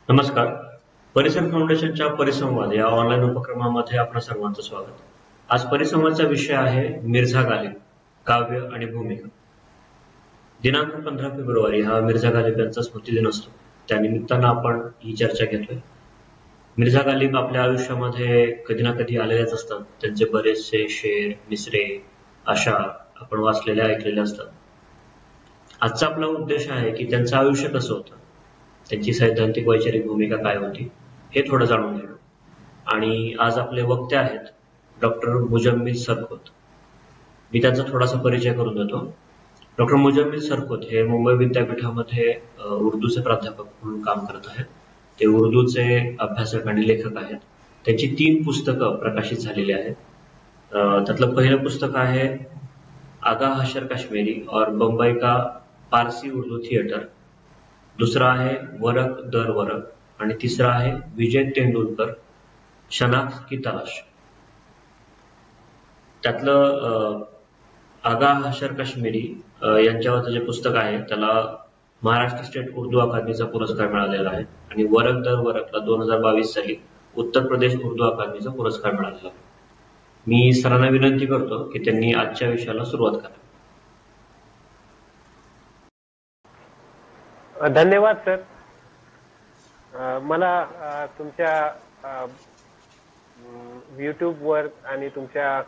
नमस्कार. परिसर फाउंडेशनच्या परिसंवाद या ऑनलाईन उपक्रमामध्ये आपणा सर्वांचं स्वागत. आज परिसंवादचा विषय आहे मिर्झा गालिब, काव्य आणि भूमिका. दिनांक 15 फेब्रुवारी हा मिर्झा गालिब यांचा स्मृतिदिन असतो. त्यानिमित्तानं आपण ही चर्चा घेतोय. मिर्झा गालिब आपल्या आयुष्यामध्ये कधी ना कधी आलेलेच असतात. त्यांचे बरेचसे शेर, मिसरे, आशा आपण वाचलेले ऐकलेले असतात. आजचा आपला उद्देश आहे की त्यांचं आयुष्य कसं होतं, त्यांची सैद्धांतिक वैचारिक भूमिका काय होती हे थोडं जाणून घेणं. आणि आज आपले वक्ते आहेत डॉक्टर मुजम्मिल सरकोत. मी त्यांचा थोडासा परिचय करून देतो. डॉक्टर मुजम्मिल सरकोत हे मुंबई विद्यापीठामध्ये उर्दूचे प्राध्यापक म्हणून काम करत आहेत. ते उर्दूचे अभ्यासक आणि लेखक आहेत. त्यांची 3 पुस्तकं प्रकाशित झालेली आहेत. त्यातलं पहिलं पुस्तक आहे आगा हशर काश्मीरी और बंबई का पारसी उर्दू थिएटर. दुसरा आहे वरक दर वरक आणि तिसरा आहे विजय तेंडुलकर शनाख्त की तलाश. त्यातलं आगा हशर काश्मीरी यांच्यावरचं जे पुस्तक आहे त्याला महाराष्ट्र स्टेट उर्दू अकादमीचा पुरस्कार मिळालेला आहे आणि वरक दर वरकला 2022 साली उत्तर प्रदेश उर्दू अकादमीचा पुरस्कार मिळालेला आहे. मी सरांना विनंती करतो की त्यांनी आजच्या विषयाला सुरुवात करावी. धन्यवाद सर. मला तुमच्या यूट्यूबवर आणि तुमच्या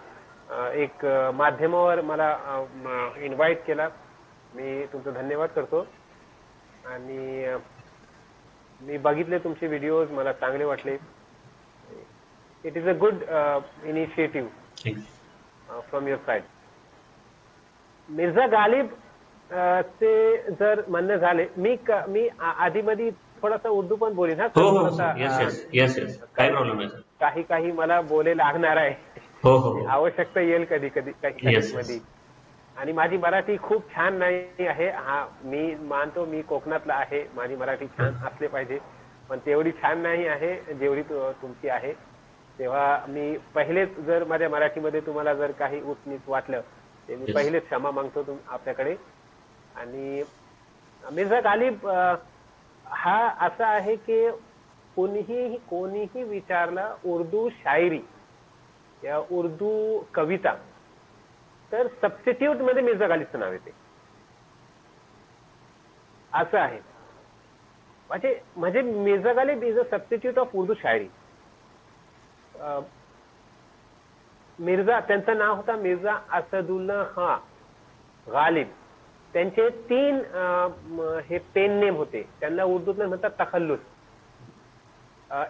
एक माध्यमावर मला इन्व्हाइट केला. मी तुमचं धन्यवाद करतो. आणि मी बघितले तुमचे व्हिडिओज, मला चांगले वाटले. It is a good initiative from your side. Mirza Ghalib ते जर म्हणणं झाले, मी आधीमध्ये थोडासा उर्दू पण बोलेन. हा काही मला बोले लागणार आहे. आवश्यकता येईल कधी कधी काही मध्ये. आणि माझी मराठी खूप छान नाही आहे. हा मी मानतो, मी कोकणातला आहे, माझी मराठी छान असले पाहिजे, पण तेवढी छान नाही आहे जेवढी तुमची आहे. तेव्हा मी पहिलेच जर माझ्या मराठीमध्ये तुम्हाला जर काही उचनीच वाटलं ते मी पहिलेच क्षमा मागतो आपल्याकडे. आणि मिर्झा गालिब हा असा आहे की कोणीही विचारला उर्दू शायरी या उर्दू कविता तर सबस्टिट्यूट मध्ये मिर्झा गालिबचं नाव येते. असं आहे. म्हणजे Mirza Ghalib is a substitute of Urdu शायरी. मिर्झा, त्यांचं नाव होता मिर्झा असदुल्लाह गालिब. त्यांचे 3 हे पेन नेम होते. त्यांना उर्दूतून म्हणतात तखल्लुस.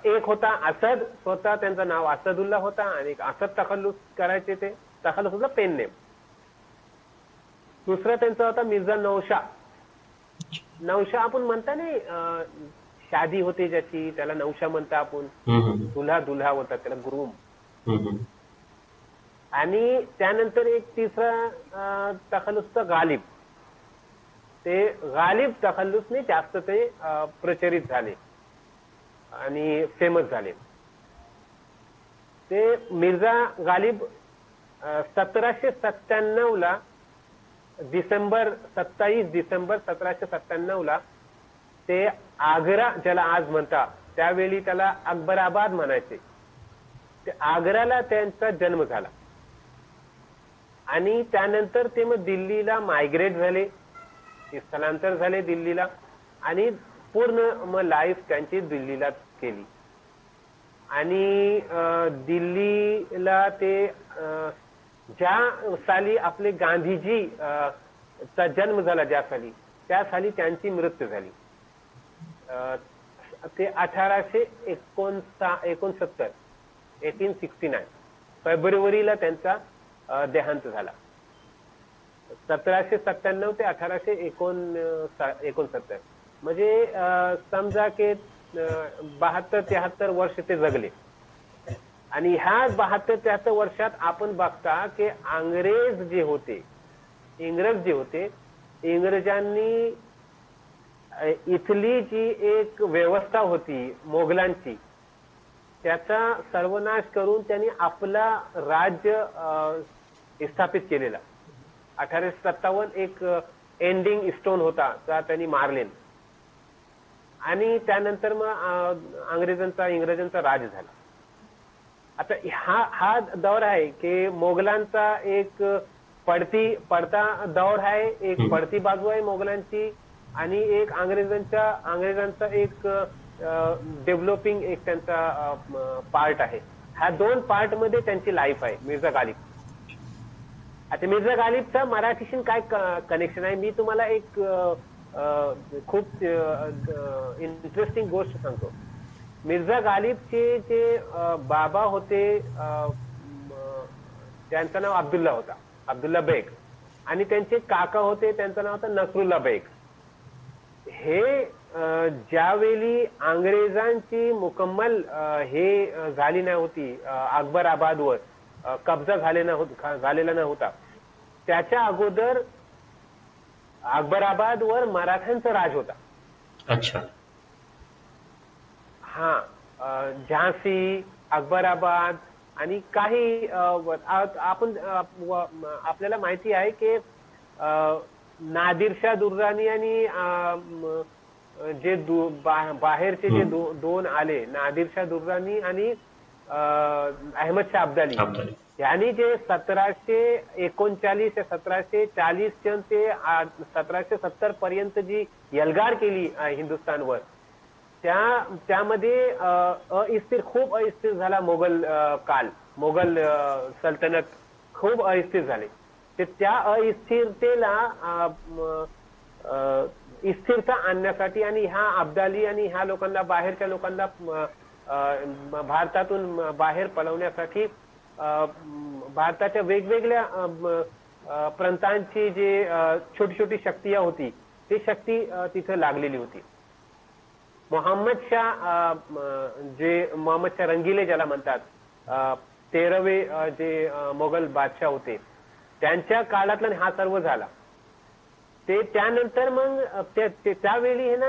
एक होता असद, स्वतः त्यांचं नाव असदुल्ला होता, आणि एक असद तखल्लुस करायचे, ते तखल्लुस होता पेन नेम. दुसरा त्यांचा होता मिर्झा नौशा. नौशा आपण म्हणता नाही, शादी होते ज्याची त्याला नौशा म्हणता आपण. दुल्हा होता त्याला गुरुम. आणि त्यानंतर एक तिसरा तखल्लुसचा गालिब. ते गालिब तखल्लुसने जास्त ते प्रचलित झाले आणि फेमस झाले. ते मिर्झा गालिब 1797 ला 27 डिसेंबर 1797 ते आग्रा, ज्याला आज म्हणता, त्यावेळी त्याला अकबराबाद म्हणायचे, ते आग्राला त्यांचा जन्म झाला. आणि त्यानंतर ते मग दिल्लीला मायग्रेट झाले, स्थलांतर झाले दिल्लीला, आणि पूर्ण मग लाईफ त्यांची दिल्लीला केली. आणि दिल्लीला ते ज्या साली आपले गांधीजी चा जन्म झाला, ज्या साली, त्या साली त्यांची मृत्यू झाली. ते 1869 फेब्रुवारीला त्यांचा देहांत झाला. 1797 ते 1869, म्हणजे समजा की 72-73 वर्ष ते जगले. आणि ह्या 72-73 वर्षात आपण बघता की इंग्रज जे होते, इंग्रजांनी इथली जी एक व्यवस्था होती मोगलांची, त्याचा सर्वनाश करून त्यांनी आपला राज्य स्थापित केलेला. 1857 एक एंडिंग स्टोन होता, त्या त्यांनी मारले. आणि त्यानंतर मग इंग्रजांचा राज झाला. आता हा दौर आहे की मोगलांचा एक पडता दौर आहे, एक पडती बाजू आहे मोगलांची, आणि एक अंग्रेजांचा एक डेव्हलपिंग एक त्यांचा पार्ट आहे. ह्या दोन पार्ट मध्ये त्यांची लाईफ आहे मिर्झा गालिब. आता मिर्झा गालिबचा मराठीशी काय कनेक्शन आहे, मी तुम्हाला एक खूप इंटरेस्टिंग गोष्ट सांगतो. मिर्झा गालिबचे जे बाबा होते त्यांचं नाव अब्दुल्ला होता, अब्दुल्ला बेग, आणि त्यांचे काका होते त्यांचं नाव होतं नसरुल्ला बेग. हे ज्यावेळी अंग्रेजांची मुकम्मल हे झाली नाही होती, अकबराबादवर कब्जा झालेला नव्हता, त्याच्या अगोदर अकबराबादवर मराठ्यांचा राज होता. अच्छा. झांसी, अकबराबाद आणि काही आपल्याला माहिती आहे की नादिरशाह दुर्राणी आणि जे बाहेरचे जे दोन आले, नादिरशाह दुर्राणी आणि अहमदशाह अब्दाली, यांनी जे 1739 ते 1740 ते 1770 पर्यंत जी एल्गार केली हिंदुस्थानवर, त्यामध्ये खूप अस्थिर झाला मोगल काल, मोगल सल्तनत खूप अस्थिर झाले. त्या अस्थिरतेला स्थिरता आणण्यासाठी आणि ह्या अब्दाली आणि ह्या लोकांना, बाहेरच्या लोकांना भारतातून बाहेर पळवण्यासाठी भारताच्या वेगवेगळ्या प्रांतांची जे छोटी छोटी शक्ती होती, ती शक्ती तिथे लागलेली होती. मोहम्मद शाह रंगीले ज्याला म्हणतात, 13वे जे मोगल बादशाह होते, त्यांच्या काळातला हा सर्व झाला. ते त्यानंतर मग त्यावेळी हे ना,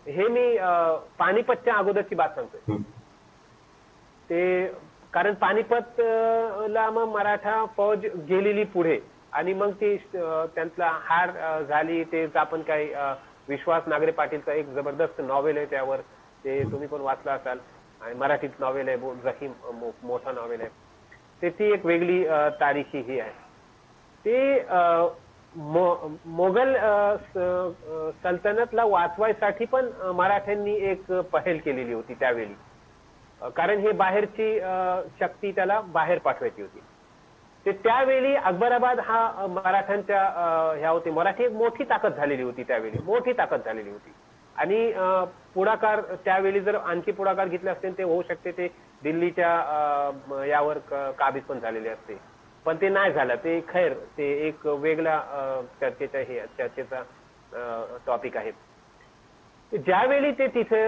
हे मी पानिपतच्या अगोदरची बात सांगतोय. ते कारण पानिपतला मग मराठा फौज गेलेली पुढे, आणि मग ती त्यांचा हार झाली. ते आपण काही विश्वास नागरे पाटीलचा एक जबरदस्त नॉवेल आहे त्यावर, ते तुम्ही पण वाचला असाल, आणि मराठीत नॉवेल आहे, जखीम मोठा नॉवेल आहे. ते ती एक वेगळी तारीखी ही आहे. ते मोगल सल्तनतला वाचवायसाठी पण मराठ्यांनी एक पहल केलेली होती त्यावेळी, कारण हे बाहेरची शक्ती त्याला बाहेर पाठवायची होती. ते त्यावेळी अकबराबाद हा मराठ्यांच्या ह्या होती, मराठी एक मोठी ताकद झालेली होती त्यावेळी, मोठी ताकद झालेली होती. आणि पुढाकार त्यावेळी जर आणखी पुढाकार घेतले असते ते होऊ शकते ते दिल्लीच्या यावर काबीज पण झालेले असते, पण ते नाही झालं. ते खैर ते एक वेगळा चर्चेचा टॉपिक आहे. ज्यावेळी ते तिथे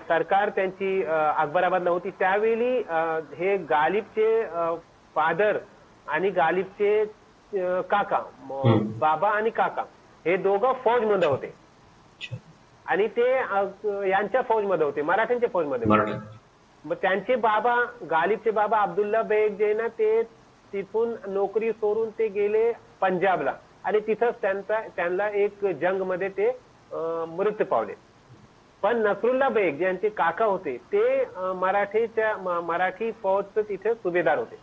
सरकार त्यांची अकबराबादला होती, त्यावेळी हे गालिबचे फादर आणि गालिबचे काका, बाबा आणि काका, हे दोघं फौजमध्ये होते, आणि ते यांच्या फौजमध्ये होते, मराठ्यांच्या फौजमध्ये. मग त्यांचे बाबा, गालिबचे बाबा अब्दुल्ला बेग जे ना, ते तिथून नोकरी सोडून ते गेले पंजाबला, आणि तिथंच त्यांना एक जंग मध्ये ते मृत्यू पावले. पण नसरुल्ला बेग ज्यांचे काका होते ते मराठी फौजचे तिथे सुभेदार होते.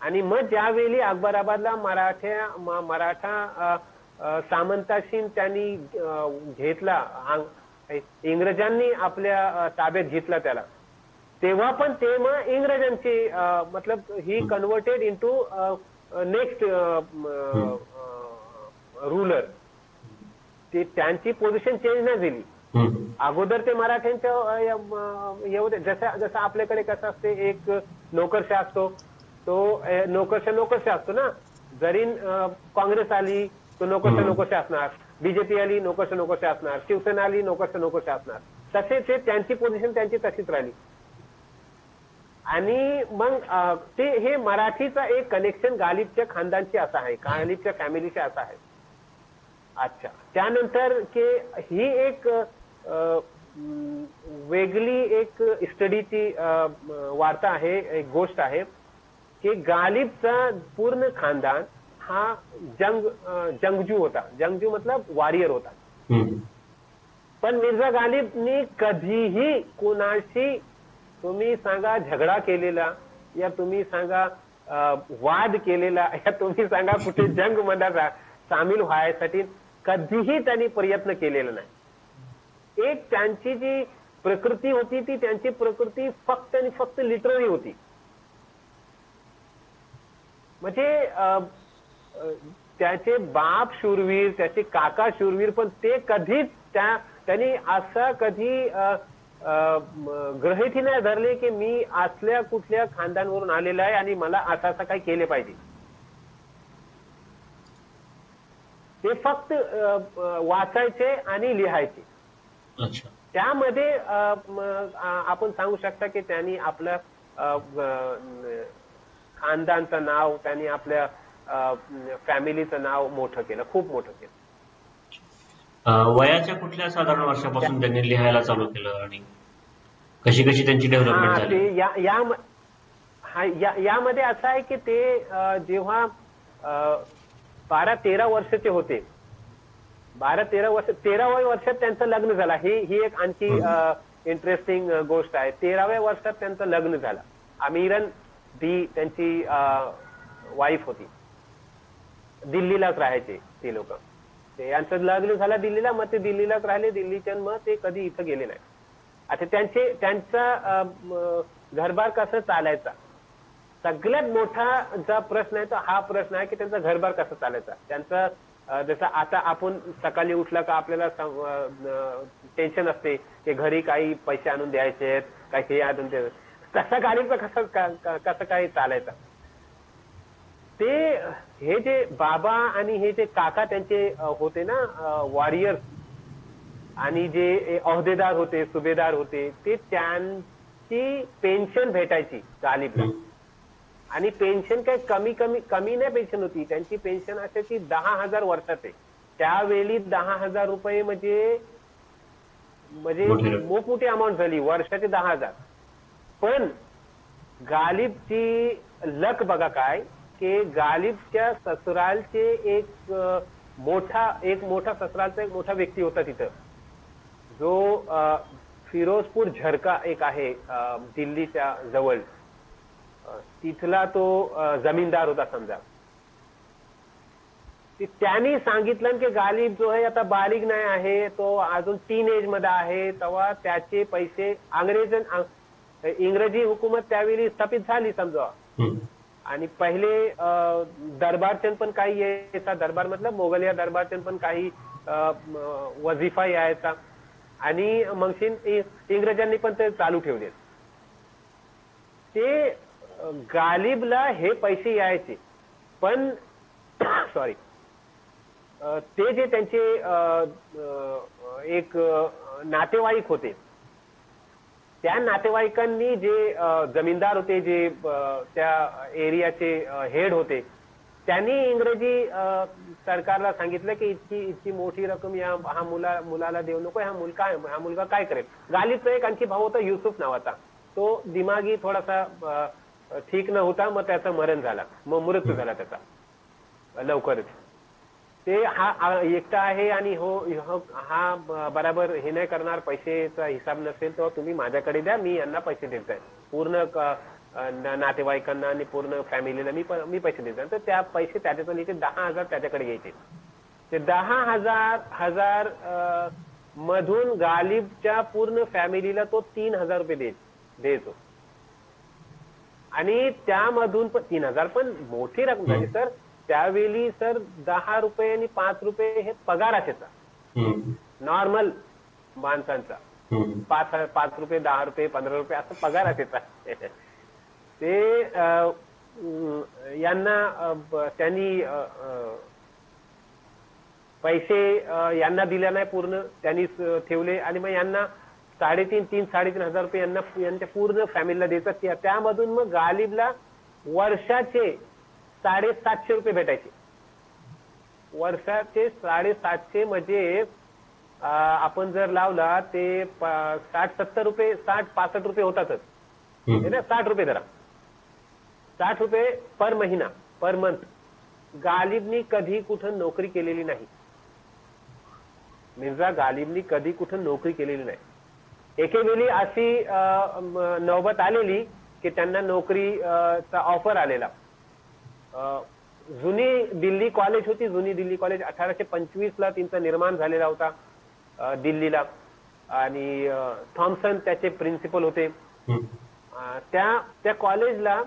आणि मग ज्यावेळी अकबराबादला मराठा सामंताशी त्यांनी घेतला, इंग्रजांनी आपल्या ताब्यात घेतला त्याला, तेव्हा पण ते मग इंग्रजांची मतलब ही कन्वर्टेड इंटू नेक्स्ट रूलर. ते त्यांची पोझिशन चेंज नाही झाली. अगोदर ते मराठ्यांच्या एवढे, जसं आपल्याकडे कसं असते, एक नोकरशाह असतो, तो नोकरशाह असतो ना. जरी काँग्रेस आली तो नोकरशाह असणार, बीजेपी आली नोकरशाह असणार, शिवसेना आली नोकरशाह असणार. तसेच त्यांची पोझिशन त्यांची तशीच राहिली. आणि मग ते हे मराठीचा एक कनेक्शन गालिबच्या खानदानशी असा आहे, गालिबच्या फॅमिलीशी असा आहे. अच्छा, त्यानंतर की ही एक वेगळी एक स्टडीची वार्ता आहे, एक गोष्ट आहे की गालिबचा पूर्ण खानदान हा जंगजू होता. जंगजू मतलब वॉरियर होता. पण मिर्झा गालिबनी कधीही कुणाशी तुम्ही सांगा झगडा केलेला, या तुम्ही सांगा वाद केलेला, या तुम्ही सांगा कुठे जंग मध्ये सामील व्हायसाठी कधीही त्यांनी प्रयत्न केलेला नाही. एक त्यांची जी प्रकृती होती ती त्यांची प्रकृती फक्त आणि फक्त लिटररी होती. म्हणजे त्याचे बाप शूरवीर, त्याचे काका शूरवीर, पण ते कधीच त्यांनी असं कधी ग्रहिती नाही धरले की मी असल्या कुठल्या खानदानवरून आलेला आहे आणि मला असं काही केले पाहिजे. ते फक्त वाचायचे आणि लिहायचे. त्यामध्ये आपण सांगू शकता की त्यांनी आपलं खानदानचं नाव, त्यांनी आपल्या फॅमिलीचं नाव मोठं केलं, खूप मोठं केलं. वयाच्या कुठल्या साधारण वर्षापासून त्यांनी लिहायला चालू केलं आणि कशी कशी त्यांची डेव्हलपमेंट झाली? यामध्ये असं आहे की ते जेव्हा 12-13 वर्षाचे होते, 12-13 वर्ष, 13व्या वर्षात त्यांचं लग्न झालं. ही एक आणखी इंटरेस्टिंग गोष्ट आहे. 13व्या वर्षात त्यांचं लग्न झालं. अमीरन दी त्यांची वाईफ होती. दिल्लीलाच राहायचे ते लोक. यांचं लग्न झालं दिल्लीला, मग ते दिल्लीलाच राहिले. दिल्लीच्या मग ते कधी इथं गेले नाही. आता त्यांचा घरबार कसं चालायचा, सगळ्यात मोठा जो प्रश्न आहे तो हा प्रश्न आहे की त्यांचा घरबार कसा चालायचा. त्यांचा जसं आता आपण सकाळी उठलं का आपल्याला टेन्शन असते की घरी काही पैसे आणून द्यायचे आहेत, काही हे आणून द्यायचे, तसा गाडीचा कसं काही चालायचा. ते हे जे बाबा आणि हे जे काका त्यांचे होते ना वॉरियर्स, आणि जे अहदेदार होते, सुभेदार होते, ते त्यांची पेन्शन भेटायची गालिबला. आणि पेन्शन काही कमी नाही पेन्शन होती. त्यांची पेन्शन असायची 10,000 वर्षाचे. त्यावेळी 10,000 रुपये म्हणजे मोठी अमाऊंट झाली. वर्षाचे 10,000. पण गालिबची लक बघा काय, की गालिबच्या ससुरालचे एक मोठा ससुरालचा एक मोठा व्यक्ती होता तिथं, जो फिरोजपूर झरका एक आहे दिल्लीच्या जवळ, तिथला तो जमीनदार होता समजा. त्यांनी सांगितलं की गालिब जो आहे आता बालिग नाही आहे, तो अजून टीन एज मध्ये आहे, तेव्हा त्याचे पैसे इंग्रजी हुकूमत त्यावेळी स्थापित झाली समजा. आणि पहिले दरबारचंद पण काही यायचा, दरबार मतलब मोगलिया दरबारचंद पण काही वजीफा यायचा. आणि मग इंग्रजांनी पण ते चालू ठेवले. ते गालिबला हे पैसे यायचे, पण सॉरी ते जे त्यांचे एक नातेवाईक होते, त्या नातेवाईकांनी जे जमीनदार होते, जे त्या एरियाचे हेड होते, त्यांनी इंग्रजी सरकारला सांगितलं की इतकी मोठी रक्कम हा मुलाला देऊ नको, हा मुलगा काय करेल. गालिबचा एक आणखी भाऊ होता युसुफ नावाचा, तो दिमागी थोडासा ठीक न होता, मग त्याचं मरण झालं, मग मृत्यू झाला त्याचा लवकरच. ते हा एकटा आहे आणि हा बराबर हे नाही करणार, पैसेचा हिसाब नसेल तर तुम्ही माझ्याकडे द्या, मी यांना पैसे देत आहे, पूर्ण नातेवाईकांना आणि पूर्ण फॅमिलीला मी पैसे देत आहे. तर त्या पैसे त्याच्यातून 10,000 त्याच्याकडे घ्यायचे. ते 10,000 मधून गालिबच्या पूर्ण फॅमिलीला तो 3,000 रुपये द्यायचो. आणि त्यामधून पण 3,000 पण मोठी रक्कम झाली सर. त्यावेळी सर 10 रुपये आणि 5 रुपये हे पगार असायचा नॉर्मल माणसांचा. 5 रुपये, 10 रुपये, 15 रुपये असं पगार असायचा. ते यांना त्यांनी पैसे यांना दिले नाही पूर्ण, त्यांनी ठेवले. आणि मग यांना 3,500-3,500 रुपये यांच्या पूर्ण फॅमिलीला देतात. त्यामधून मग गालिबला वर्षाचे 750 रुपये भेटायचे. वर्षाचे 750 म्हणजे आपण जर लावला ते 60-70 रुपये, 60-65 रुपये होतातच. 60 रुपये धरा, 60 रुपये पर महिना, पर मंथ. गालिबनी कधी कुठं नोकरी केलेली नाही. मिर्झा गालिबनी कधी कुठं नोकरी केलेली नाही. एकेवेळी अशी नौबत आलेली की त्यांना नोकरीचा ऑफर आलेला. जुनी दिल्ली कॉलेज होती, जुनी दिल्ली कॉलेज 1825 तिचं निर्माण झालेला होता दिल्लीला, आणि थॉम्सन त्याचे प्रिन्सिपल होते. त्या कॉलेजला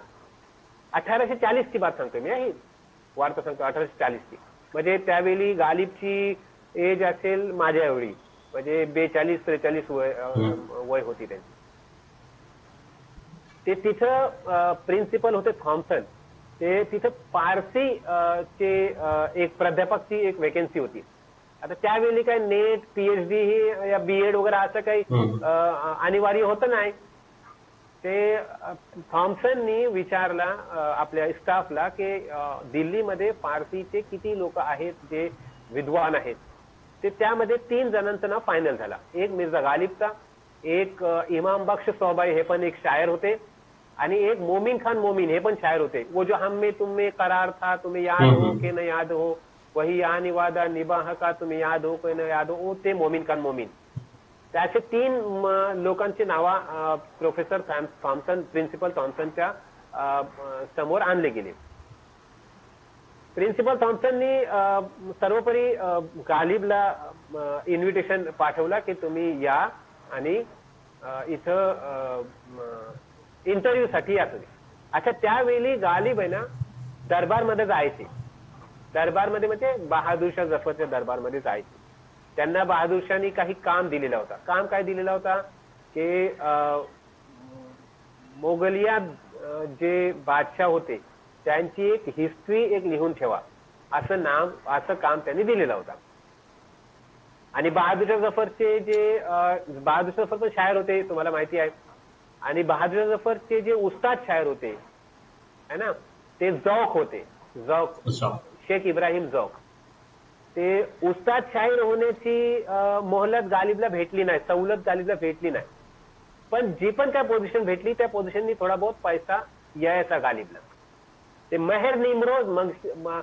1840 ची बात सांगतो मी, ही वार्ता सांगतो 1840 ची. म्हणजे त्यावेळी गालिबची एज असेल माझ्या एवढी, म्हणजे 42-43 वय होती त्यांची. ते तिथं प्रिन्सिपल होते थॉम्सन. ते तिथं पारसी चे एक प्राध्यापकची एक वेकेन्सी होती. आता त्यावेळी काय नेट, पीएचडी ही या बीएड वगैरे असं काही अनिवार्य होतं नाही. ते थॉम्सननी विचारला आपल्या स्टाफला की दिल्लीमध्ये पारसीचे किती लोक आहेत जे विद्वान आहेत. ते त्यामध्ये 3 जणांचं नाव फायनल झाला. एक मिर्झा गालिबचा, एक इमाम बख्श सौबाई हे पण एक शायर होते, आणि एक मोमीन खान मोमीन हे पण शायर होते. वो जो हम में तुम में करार था तुम्हें याद हो कि न याद हो, वही यानी वादा निबाह का तुम्हें याद हो कि न याद हो, ते मोमीन खान मोमीन. त्याचे 3 लोकांची नावा प्रोफेसर थॉम्सन, प्रिन्सिपल थॉम्सनच्या समोर आणले गेले. प्रिन्सिपल थॉम्सननी सर्वोपरी गालिबला इन्व्हिटेशन पाठवला की तुम्ही या आणि इथं इंटरव्ह्यू साठी या तुम्ही. अच्छा, त्यावेळी गालिब आहे ना दरबारमध्ये जायचे. दरबारमध्ये म्हणजे बहादूरशाह जफरच्या दरबारमध्ये जायचे. त्यांना बहादूरशाहनी काही काम दिलेला होता. काम काय दिलेला होता की मोगलिया जे बादशाह होते त्यांची एक हिस्ट्री एक लिहून ठेवा, असं काम त्यांनी दिलेलं होतं. आणि बहादूरशाह जफरचे जे बहादूरशाह जफर पण शायर होते तुम्हाला माहिती आहे, आणि बहादूर जफरचे जे उस्ताद शायर होते है ना, ते जौक होते. जौक, शेख इब्राहिम जौक. ते उस्ताद शायर होण्याची मोहलत गालिबला भेटली नाही, सवलत गालिबला भेटली नाही. पण जी पण काय पोझिशन भेटली त्या पोझिशननी थोडा बहुत पैसा यायचा गालिबला. ते मेहर निमरोज, मग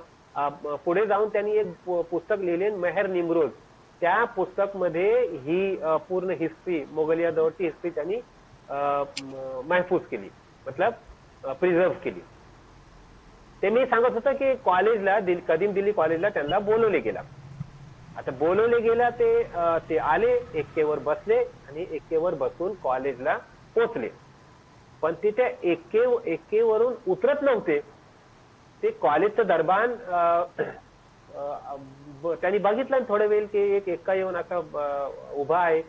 पुढे जाऊन त्यांनी एक पुस्तक लिहिले मेहर निमरोज. त्या पुस्तक मध्ये ही पूर्ण हिस्ट्री, मोगलिया दौरची हिस्ट्री त्यांनी महफूज केली, मतलब प्रिझर्व केली. ते मी सांगत होतं की कॉलेजला, कदीम दिल्ली कॉलेजला त्यांना बोलवले गेला. आता बोलवले गेला ते आले, एक्केवर बसले आणि एक्केवर बसून कॉलेजला पोचले. पण ते त्या एक्केवरून उतरत नव्हते. ते कॉलेजचं दरबान त्यांनी बघितलं थोडे वेळ की एक एक्का येऊन असा उभा आहे,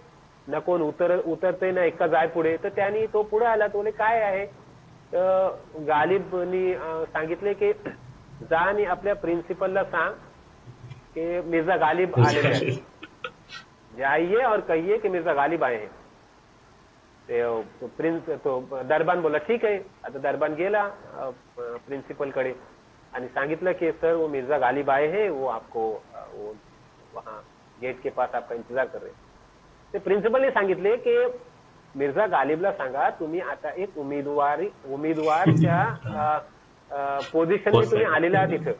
ना कोण उतरते ना एक्का जाय पुढे. तर त्यांनी तो पुढे आला, तो बोले काय आहे. गालिबनी सांगितले की जा आणि आपल्या प्रिन्सिपलला सांग कि मिर्जा गालिब आलेले आहेत, जाइए और कहिए कि मिर्जा गालिब आए हैं. तो दरबान बोला ठीक आहे. आता दरबान गेला प्रिन्सिपल कडे आणि सांगितलं की सर वो मिर्जा गालिब आए हैं, वो आपको वो वहां गेट के पास आपका इंतजार कर रहे. ते प्रिन्सिपलने सांगितले की मिर्झा गालिबला सांगा तुम्ही आता एक उमेदवारच्या पोझिशनने तुम्ही आलेला आहात इथं.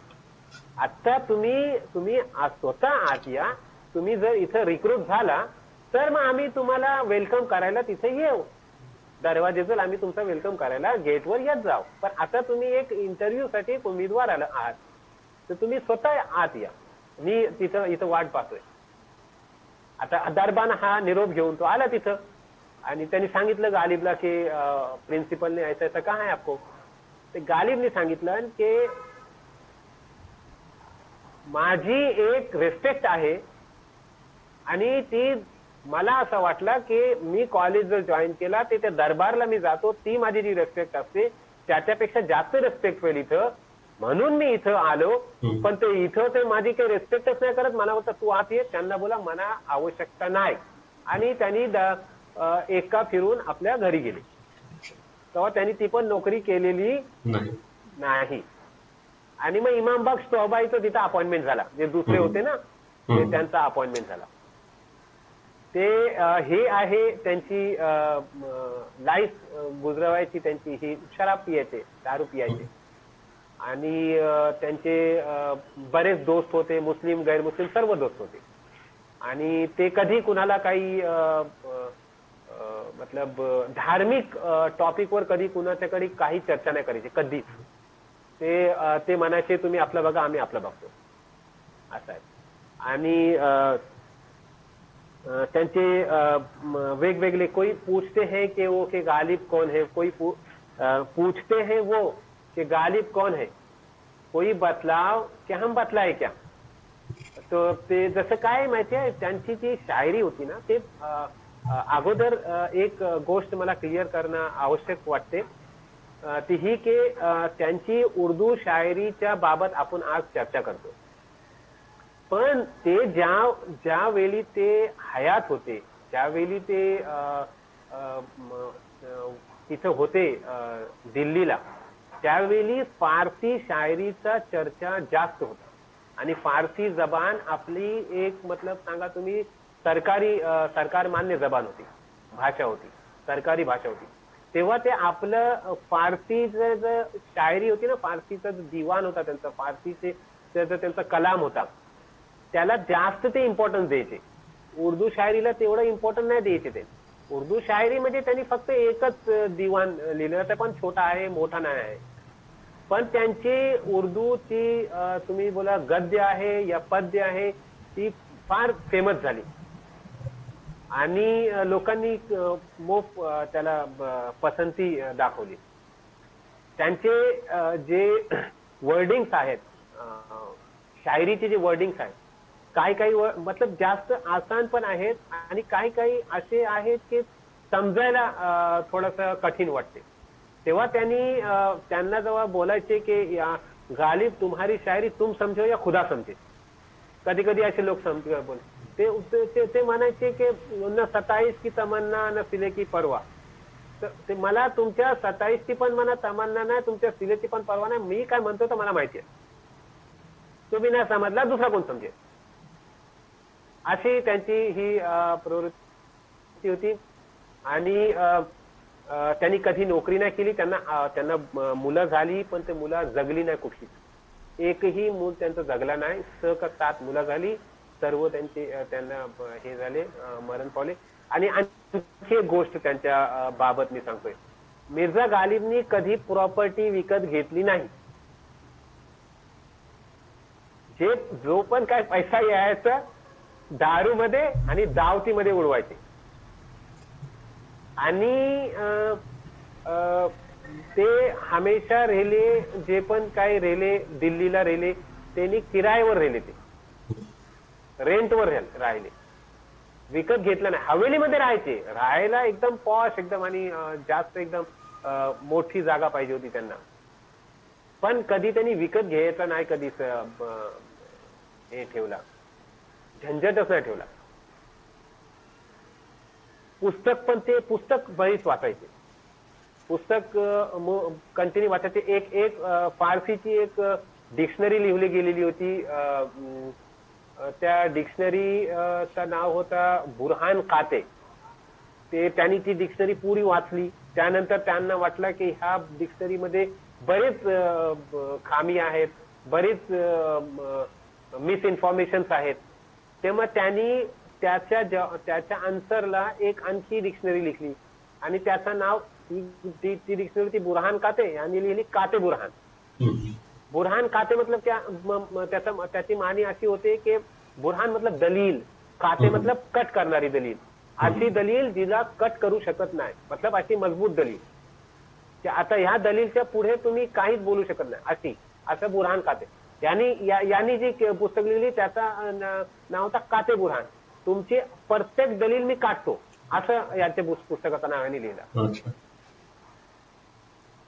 आता तुम्ही स्वतः आत या. तुम्ही जर इथं रिक्रूट झाला तर मग आम्ही तुम्हाला वेलकम करायला तिथे येऊ, दरवाजेजवळ आम्ही तुमचा वेलकम करायला गेटवर येत जाऊ. पण आता तुम्ही एक इंटरव्ह्यू साठी उमेदवार आहात तर तुम्ही स्वतः आत या, मी इथं वाट पाहतोय. आता दरबान हा निरोप घेऊन तो आला तिथं आणि त्यांनी सांगितलं गालिबला की प्रिन्सिपलने ऐसा का आहे आपको. ते गालिबने सांगितलं की माझी एक रिस्पेक्ट आहे आणि ती मला असं वाटलं की मी कॉलेज जर जॉईन केला ते त्या दरबारला मी जातो, ती माझी जी रिस्पेक्ट असते त्याच्यापेक्षा जास्त रिस्पेक्टफुल इथं, म्हणून मी इथं आलो. पण ते इथं ते माझी काही रिस्पेक्टच नाही करत. मला होतं तू आत ये. त्यांना बोला मला आवश्यकता नाही. आणि त्यांनी एका फिरून आपल्या घरी गेले. तेव्हा त्यांनी ती पण नोकरी केलेली नाही. आणि मग इमाम बख्श सौबाईचं तिथं अपॉइंटमेंट झाला, जे दुसरे होते ना ते त्यांचा अपॉइंटमेंट झाला. ते हे आहे त्यांची लाईफ गुजरवायची, त्यांची ही शराब पियायचे, दारू पियायचे. आणि त्यांचे बरेच दोस्त होते, मुस्लिम गैर मुस्लिम सर्व दोस्त होते. आणि ते कधी कुणाला काही मतलब धार्मिक टॉपिकवर कधी कुणाच्याकडे काही चर्चा नाही करायची कधीच. ते म्हणायचे तुम्ही आपलं बघा आम्ही आपलं बघतो असं आहे. आणि त्यांचे वेगवेगळे कोई पूछते हैं कि वो के गालिब कौन है, कोई पूछते हैं वो कि गालिब कौन है, कोई बतलाव कि हम बतलाय क्या. तो ते जसं काय माहिती आहे त्यांची जी शायरी होती ना ते अगोदर एक गोष्ट मला क्लिअर करणं आवश्यक वाटते ती ही की त्यांची उर्दू शायरीच्या बाबत आपण आज चर्चा करतो. पण ते ज्यावेळी ते हयात होते, ज्यावेळी ते तिथं होते दिल्लीला, त्यावेळी फारसी शायरीचा चर्चा जास्त होता. आणि फारसी जबान आपली एक मतलब सांगा तुम्ही सरकार मान्य जबान होती, भाषा होती, सरकारी भाषा होती. तेव्हा ते आपलं फारसी शायरी होती ना, फारसीचा दिवाण होता त्यांचा, फारसीचे त्यांचा कलाम होता, त्याला जास्त ते इम्पॉर्टन्स द्यायचे. उर्दू शायरीला तेवढं इम्पॉर्टन्स नाही द्यायचे ते. उर्दू शायरी म्हणजे त्यांनी फक्त एकच दिवाण लिहिलं, ते पण छोटा आहे मोठा नाही आहे. पण त्यांची उर्दूची तुम्ही बोला गद्य आहे या पद्य आहे ती फार फेमस झाली आणि लोकांनी त्याला पसंती दाखवली. त्यांचे जे वर्डिंग्स आहेत, शायरीचे जे वर्डिंग्स आहेत, काही मतलब जास्त आसान पण आहेत आणि काही असे आहेत की समजायला थोडंसं कठीण वाटते. तेव्हा त्यांना जेव्हा बोलायचे की या गालिब तुम्हारी शायरी तुम समझो या खुदा समजे, कधी कधी असे लोक बोल ते म्हणायचे की न 27 की तमन्ना न सिले की परवा. ते मला तुमच्या 27ची पण मला तमन्ना नाही, तुमच्या सिलेची पण परवा नाही, मी काय म्हणतो तर मला माहिती आहे, तुम्ही नाही समजला दुसरा कोण समजेल. अशी त्यांची ही प्रवृत्ती होती. आणि त्यांनी कधी नोकरी नाही केली. त्यांना मुलं झाली पण ते मुलं जगली नाही कुठली, एकही मूल त्यांचं जगला नाही. 6 का 7 मुलं झाली, सर्व त्यांना हे झाले, मरण पावले. आणि आणखी एक गोष्ट त्यांच्या बाबत मी सांगतोय, मिर्झा गालिबनी कधी प्रॉपर्टी विकत घेतली नाही. जो पण काय पैसा यायचा दारूमध्ये आणि दावतीमध्ये उडवायचे. आणि ते हमेशा रेले, जे पण काय रेले दिल्लीला रेले त्यांनी किरायावर रेले, ते रेंटवर राहिले, विकत घेतलं नाही. हवेलीमध्ये राहायचे, राहायला एकदम पॉश एकदम, आणि जास्त एकदम मोठी जागा पाहिजे होती त्यांना. पण कधी त्यांनी विकत घ्यायचं नाही, कधीच हे ठेवला, झंझटच नाही ठेवला. पुस्तक पण ते पुस्तक बरीच वाचायचे, पुस्तक कंटिन्यू वाचायचे. एक फारसीची एक डिक्शनरी लिहिली गेलेली होती, त्या डिक्शनरीचं नाव होता बुरहान काते. ते त्यांनी ती डिक्शनरी पुरी वाचली. त्यानंतर त्यांना वाटलं की ह्या डिक्शनरीमध्ये बरेच खामी आहेत, बरेच मिसइन्फॉर्मेशन्स आहेत. तेव्हा त्यांनी त्याच्या आन्सरला एक आणखी डिक्शनरी लिखली आणि त्याचं नाव, ती डिक्शनरी ती बुरहान काते यांनी लिहिली, काते बुरहान. बुरहान काते मतलब त्याची मानी अशी होते की बुरहान मतलब दलील, काते मतलब कट करणारी दलील. अशी दलील जिला कट करू शकत नाही, मतलब अशी मजबूत दलील, आता ह्या दलीलच्या पुढे तुम्ही काहीच बोलू शकत नाही, असं बुरहान काते यांनी जी पुस्तक लिहिली त्याचं नाव होता काते बुरहान. तुमची प्रत्येक दलील मी काटतो, असं यांच्या पुस्तकाचं नावाने लिहिलं.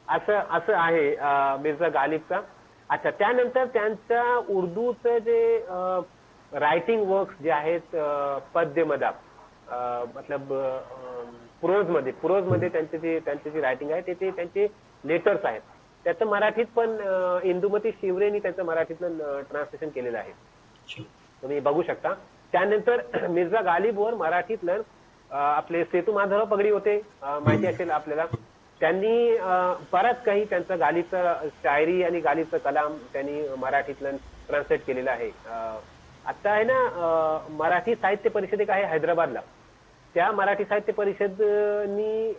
असं आहे मिर्झा गालिबचा. अच्छा, त्यानंतर त्यांच्या उर्दूचं जे रायटिंग वर्क्स जे आहेत पद्यमध्ये, मतलब प्रोजमध्ये त्यांची जी रायटिंग आहे ते त्यांचे लेटर्स आहेत. त्याचं मराठीत पण इंदुमती शिवरेनी त्याचं मराठीतलं ट्रान्सलेशन केलेलं आहे, तुम्ही बघू शकता. त्यानंतर मिर्झा गालिबवर मराठीतलं आपले सेतू माधवराव पगडी होते, माहिती असेल आपल्याला. त्यांनी बराच काही त्यांचं गालिबचं शायरी आणि गालिबचं कलाम त्यांनी मराठीतलं ट्रान्सलेट केलेलं आहे. आता आहे ना मराठी साहित्य परिषद एक आहे हैदराबादला, त्या मराठी साहित्य परिषदनी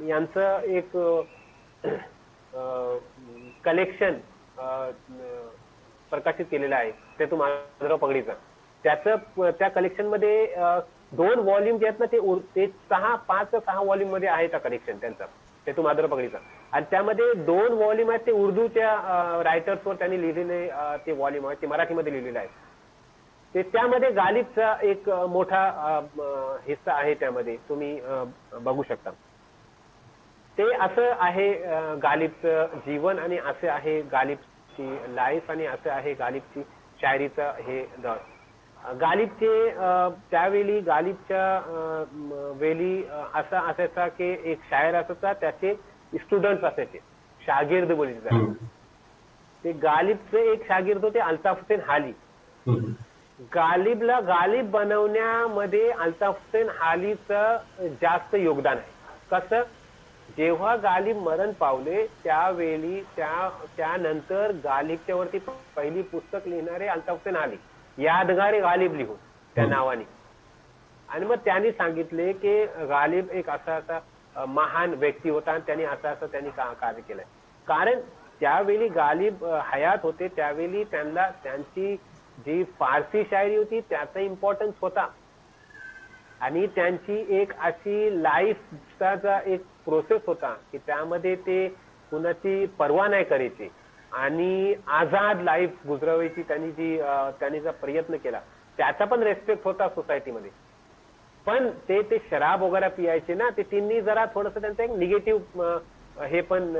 यांचं एक कलेक्शन प्रकाशित केलेलं आहे सेतू माधवराव पगडीचं. त्या कलेक्शन मध्ये 2 व्हॉल्यूम जे आहेत ना ते 5 ते 6 व्हॉल्यूम मध्ये आहे त्या कलेक्शन त्यांचं सेतू माधवराव पगडीचं. आणि त्यामध्ये 2 व्हॉल्यूम आहेत ते उर्दूच्या रायटर्सवर त्यांनी लिहिलेले ते व्हॉल्यूम आहेत, ते मराठीमध्ये लिहिलेले आहेत. ते त्यामध्ये गालिबचा एक मोठा हिस्सा आहे, त्यामध्ये तुम्ही बघू शकता. ते असं आहे गालिबचं जीवन, आणि असे आहे गालिबची लाईफ, आणि असं आहे गालिबची शायरीचं हे दौर. गालिबचे त्यावेळी गालिबच्या वेळी असा असायचा की एक शायर असायचा, त्याचे स्टुडंट्स असायचे, शागिर्द बोलायचे. ते गालिबचे एक शागिर्द होते अल्ताफ हुसेन हाली. गालिबला गालिब बनवण्यामध्ये अल्ताफ हुसेन हालीचं जास्त योगदान आहे. कसं, जेव्हा गालिब मरण पावले त्यावेळी त्यानंतर गालिबच्या वरती पहिली पुस्तक लिहिणारे अल्ताफ हुसेन हाली, यादगारे गालिब लिहून त्या नावाने. आणि मग त्यांनी सांगितले की गालिब एक असा महान व्यक्ती होता आणि त्यांनी त्यांनी कार्य केलंय. कारण त्यावेळी गालिब हयात होते, त्यावेळी त्यांना त्यांची जी फारसी शायरी होती त्याचा इम्पॉर्टन्स होता, आणि त्यांची एक अशी लाईफचा एक प्रोसेस होता की त्यामध्ये ते कुणाची पर्वा नाही करायची आणि आझाद लाईफ गुजरावायची त्यांनी जो प्रयत्न केला त्याचा पण रेस्पेक्ट होता सोसायटीमध्ये. पण ते शराब वगैरे पियायचे ना, ते तिन्ही जरा थोडंसं त्यांचा एक निगेटिव्ह हे पण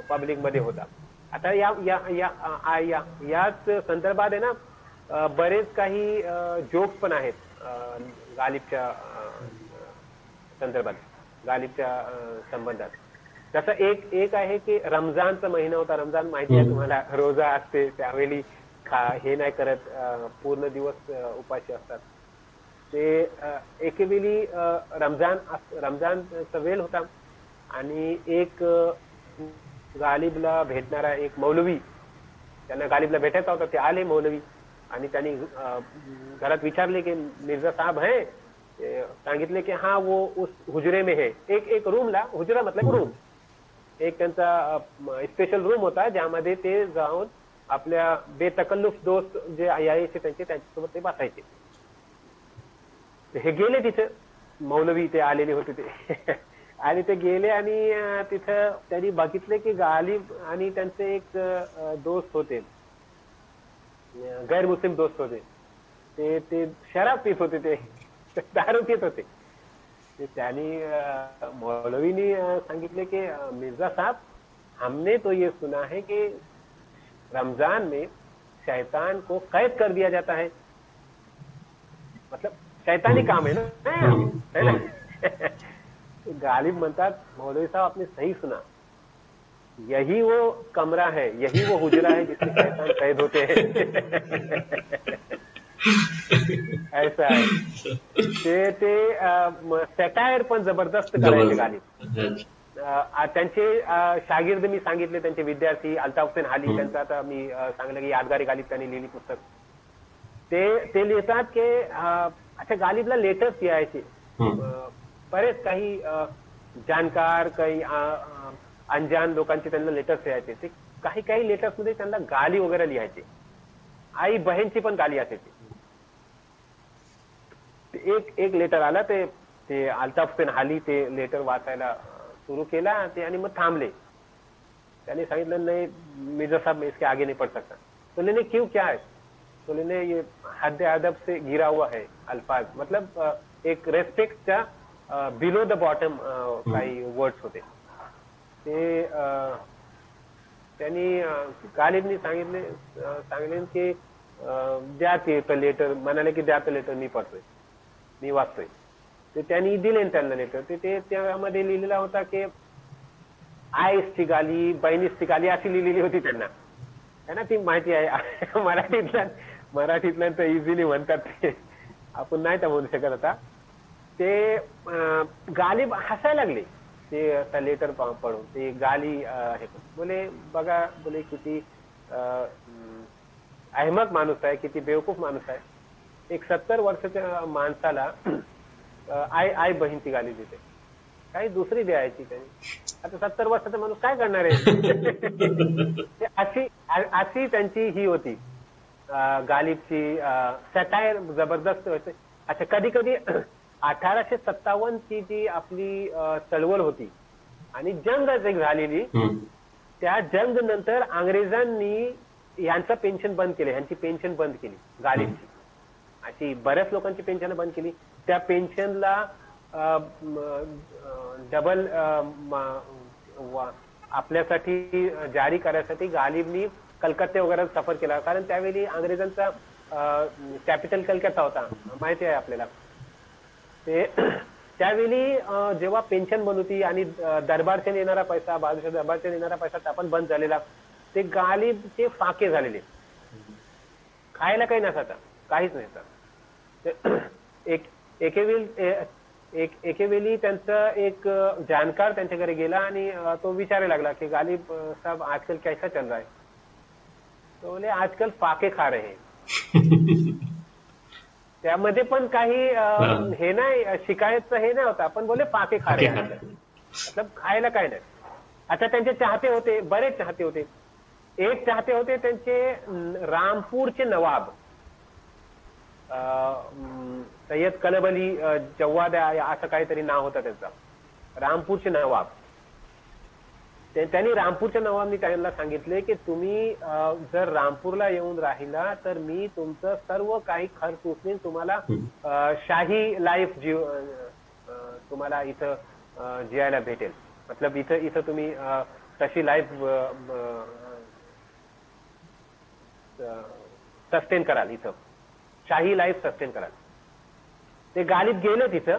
पब्लिक मध्ये होता. आता याच संदर्भात आहे ना बरेच काही जोक्स पण आहेत गालिबच्या संदर्भात, गालिबच्या संबंधात. तसं एक आहे की रमजानचा महिना होता, रमजान माहिती आहे तुम्हाला, रोजा असते त्यावेळी हे नाही करत, पूर्ण दिवस उपाशी असतात. ते एकेवेळी रमजानचा वेळ होता आणि एक गालिबला भेटणारा एक मौलवी, त्यांना गालिबला भेटायचा होता, ते आले मौलवी आणि त्यांनी घरात विचारले की मिर्जा साहब है, सांगितले की हाँ वो उस हुजरे में है. एक रूमला, हुजरा मतलब रूम, एक त्यांचा स्पेशल रूम होता ज्यामध्ये ते जाऊन आपल्या बेतकल्लुफ दोस्त जे यायचे त्यांच्यासोबत ते बसायचे. हे गेले तिथे, मौलवी ते आलेले होते ते आणि ते गेले आणि तिथं त्यांनी बघितले की गालिब आणि त्यांचे एक दोस्त होते, गैर मुस्लिम दोस्त होते, ते शराब पित होते, ते दारू पित होते. त्यांनी मौलवीनी सांगितले की मिर्जा साहब, हमने तो ये सुना है कि रमजान में शैतान को कैद कर दिया जाता है, मतलब शैतानी काम है ना. गालिब म्हणतात, मौलवी साहब आपने सही सुना, यही वो कमरा है, यही वो हुजरा है जिसमें शैतान कैद होते हैं. ऐसा आहे. ते सॅटायर पण जबरदस्त करायचे गालिब. त्यांचे शागिर्द मी सांगितले, त्यांचे विद्यार्थी अल्ताफ हुसेन हाली, त्यांचं आता मी सांगितलं की यादगारी गालिब त्यांनी लिहिली पुस्तक. ते लिहितात की अच्छा गालिबला लेटर्स यायचे, बरेच काही जाणकार, काही अनजान लोकांचे त्यांना लेटर्स यायचे. ते काही लेटर्स मध्ये त्यांना गाली वगैरे लिहायचे, आई बहीणची पण गाली असायची. एक लेटर आला, ते अल्ताफ हुसेन हाली ते लेटर वाचायला सुरू केला ते आणि मग थांबले. त्यांनी सांगितलं नाही मिर्जा साहब मैं इसके आगे नहीं पढ़ सकता. तो लेने क्यों, क्या है? तो लेने ये हद अदब से गिरा हुआ है अल्फाज, मतलब एक रेस्पेक्टच्या बिलो द बॉटम काही वर्ड्स होते ते. त्यांनी गालिबनी सांगितले की द्या ते लेटर, म्हणाले की द्या ते लेटर, मी पढ़तोय, मी वाचतोय. ते त्यांनी दिले त्यांना लेटर. ते त्यामध्ये लिहिलेला होता की आईसची गाली, बहिणीसची गाली अशी लिहिलेली होती त्यांना, है ना. ती माहिती आहे मराठीतल्यांचं इझिली म्हणतात ते, आपण नाही तर म्हणू शकत. आता ते गालिब हसायला लागले ते लेटर पढून. ते गाली हे बोले बघा, बोले किती अहमक माणूस आहे, किती बेवकूफ माणूस आहे. एक 70 वर्षाच्या माणसाला आई बहीण ती गाली देते, काही दुसरी द्यायची त्यांनी. आता 70 वर्षाचा माणूस काय करणार आहे? अशी त्यांची ही होती गालिबची सॅटायर जबरदस्त होते. अच्छा, कधी कधी 1857 ची जी आपली चळवळ होती आणि जंग एक झालेली, त्या जंग नंतर अंग्रेजांनी यांचं पेन्शन बंद केले, यांची पेन्शन बंद केली गालिबची. अशी बऱ्याच लोकांची पेन्शन बंद केली. त्या पेन्शनला डबल आपल्यासाठी जारी करायसाठी गालिबनी कलकत्ते वगैरे सफर केला, कारण त्यावेळी अंग्रेजांचा कॅपिटल कलकत्ता होता, माहिती आहे आपल्याला. ते त्यावेळी जेव्हा पेन्शन बंद होती आणि दरबारच्या येणारा पैसा, बाजूच्या दरबारच्या येणारा पैसा त्या पण बंद झालेला, ते गालिबचे फाके झालेले, खायला काही नसायचं, काहीच नाही सर. एकेवेळी त्यांचा एक जानकार त्यांच्या घरी गेला आणि तो विचारायला लागला की गालिब साहब आजकल कैसा चल रहा है? तो बोले आजकल फाके खा रहे हैं. त्यामध्ये पण काही हे नाही, शिकायतचं हे नाही होता, पण बोले फाके खा रहे हैं, मतलब खायला काय नाही. आता त्यांचे चाहते होते, बरेच चाहते होते. एक चाहते होते त्यांचे रामपूरचे नवाब सय्यद कलब अली जव्वाद असं काहीतरी नाव होतं त्याचं, रामपूरचे नवाब. त्यांनी रामपूरच्या नवाबनी त्यांना सांगितले की तुम्ही जर रामपूरला येऊन राहिला तर मी तुमचं सर्व काही खर्च उचलीन, तुम्हाला शाही लाईफ तुम्हाला इथं जियायला भेटेल, मतलब इथं तुम्ही तशी लाईफ सस्टेन कराल, इथं शाही लाईफ सस्टेन कराल. ते गालिब गेले तिथं,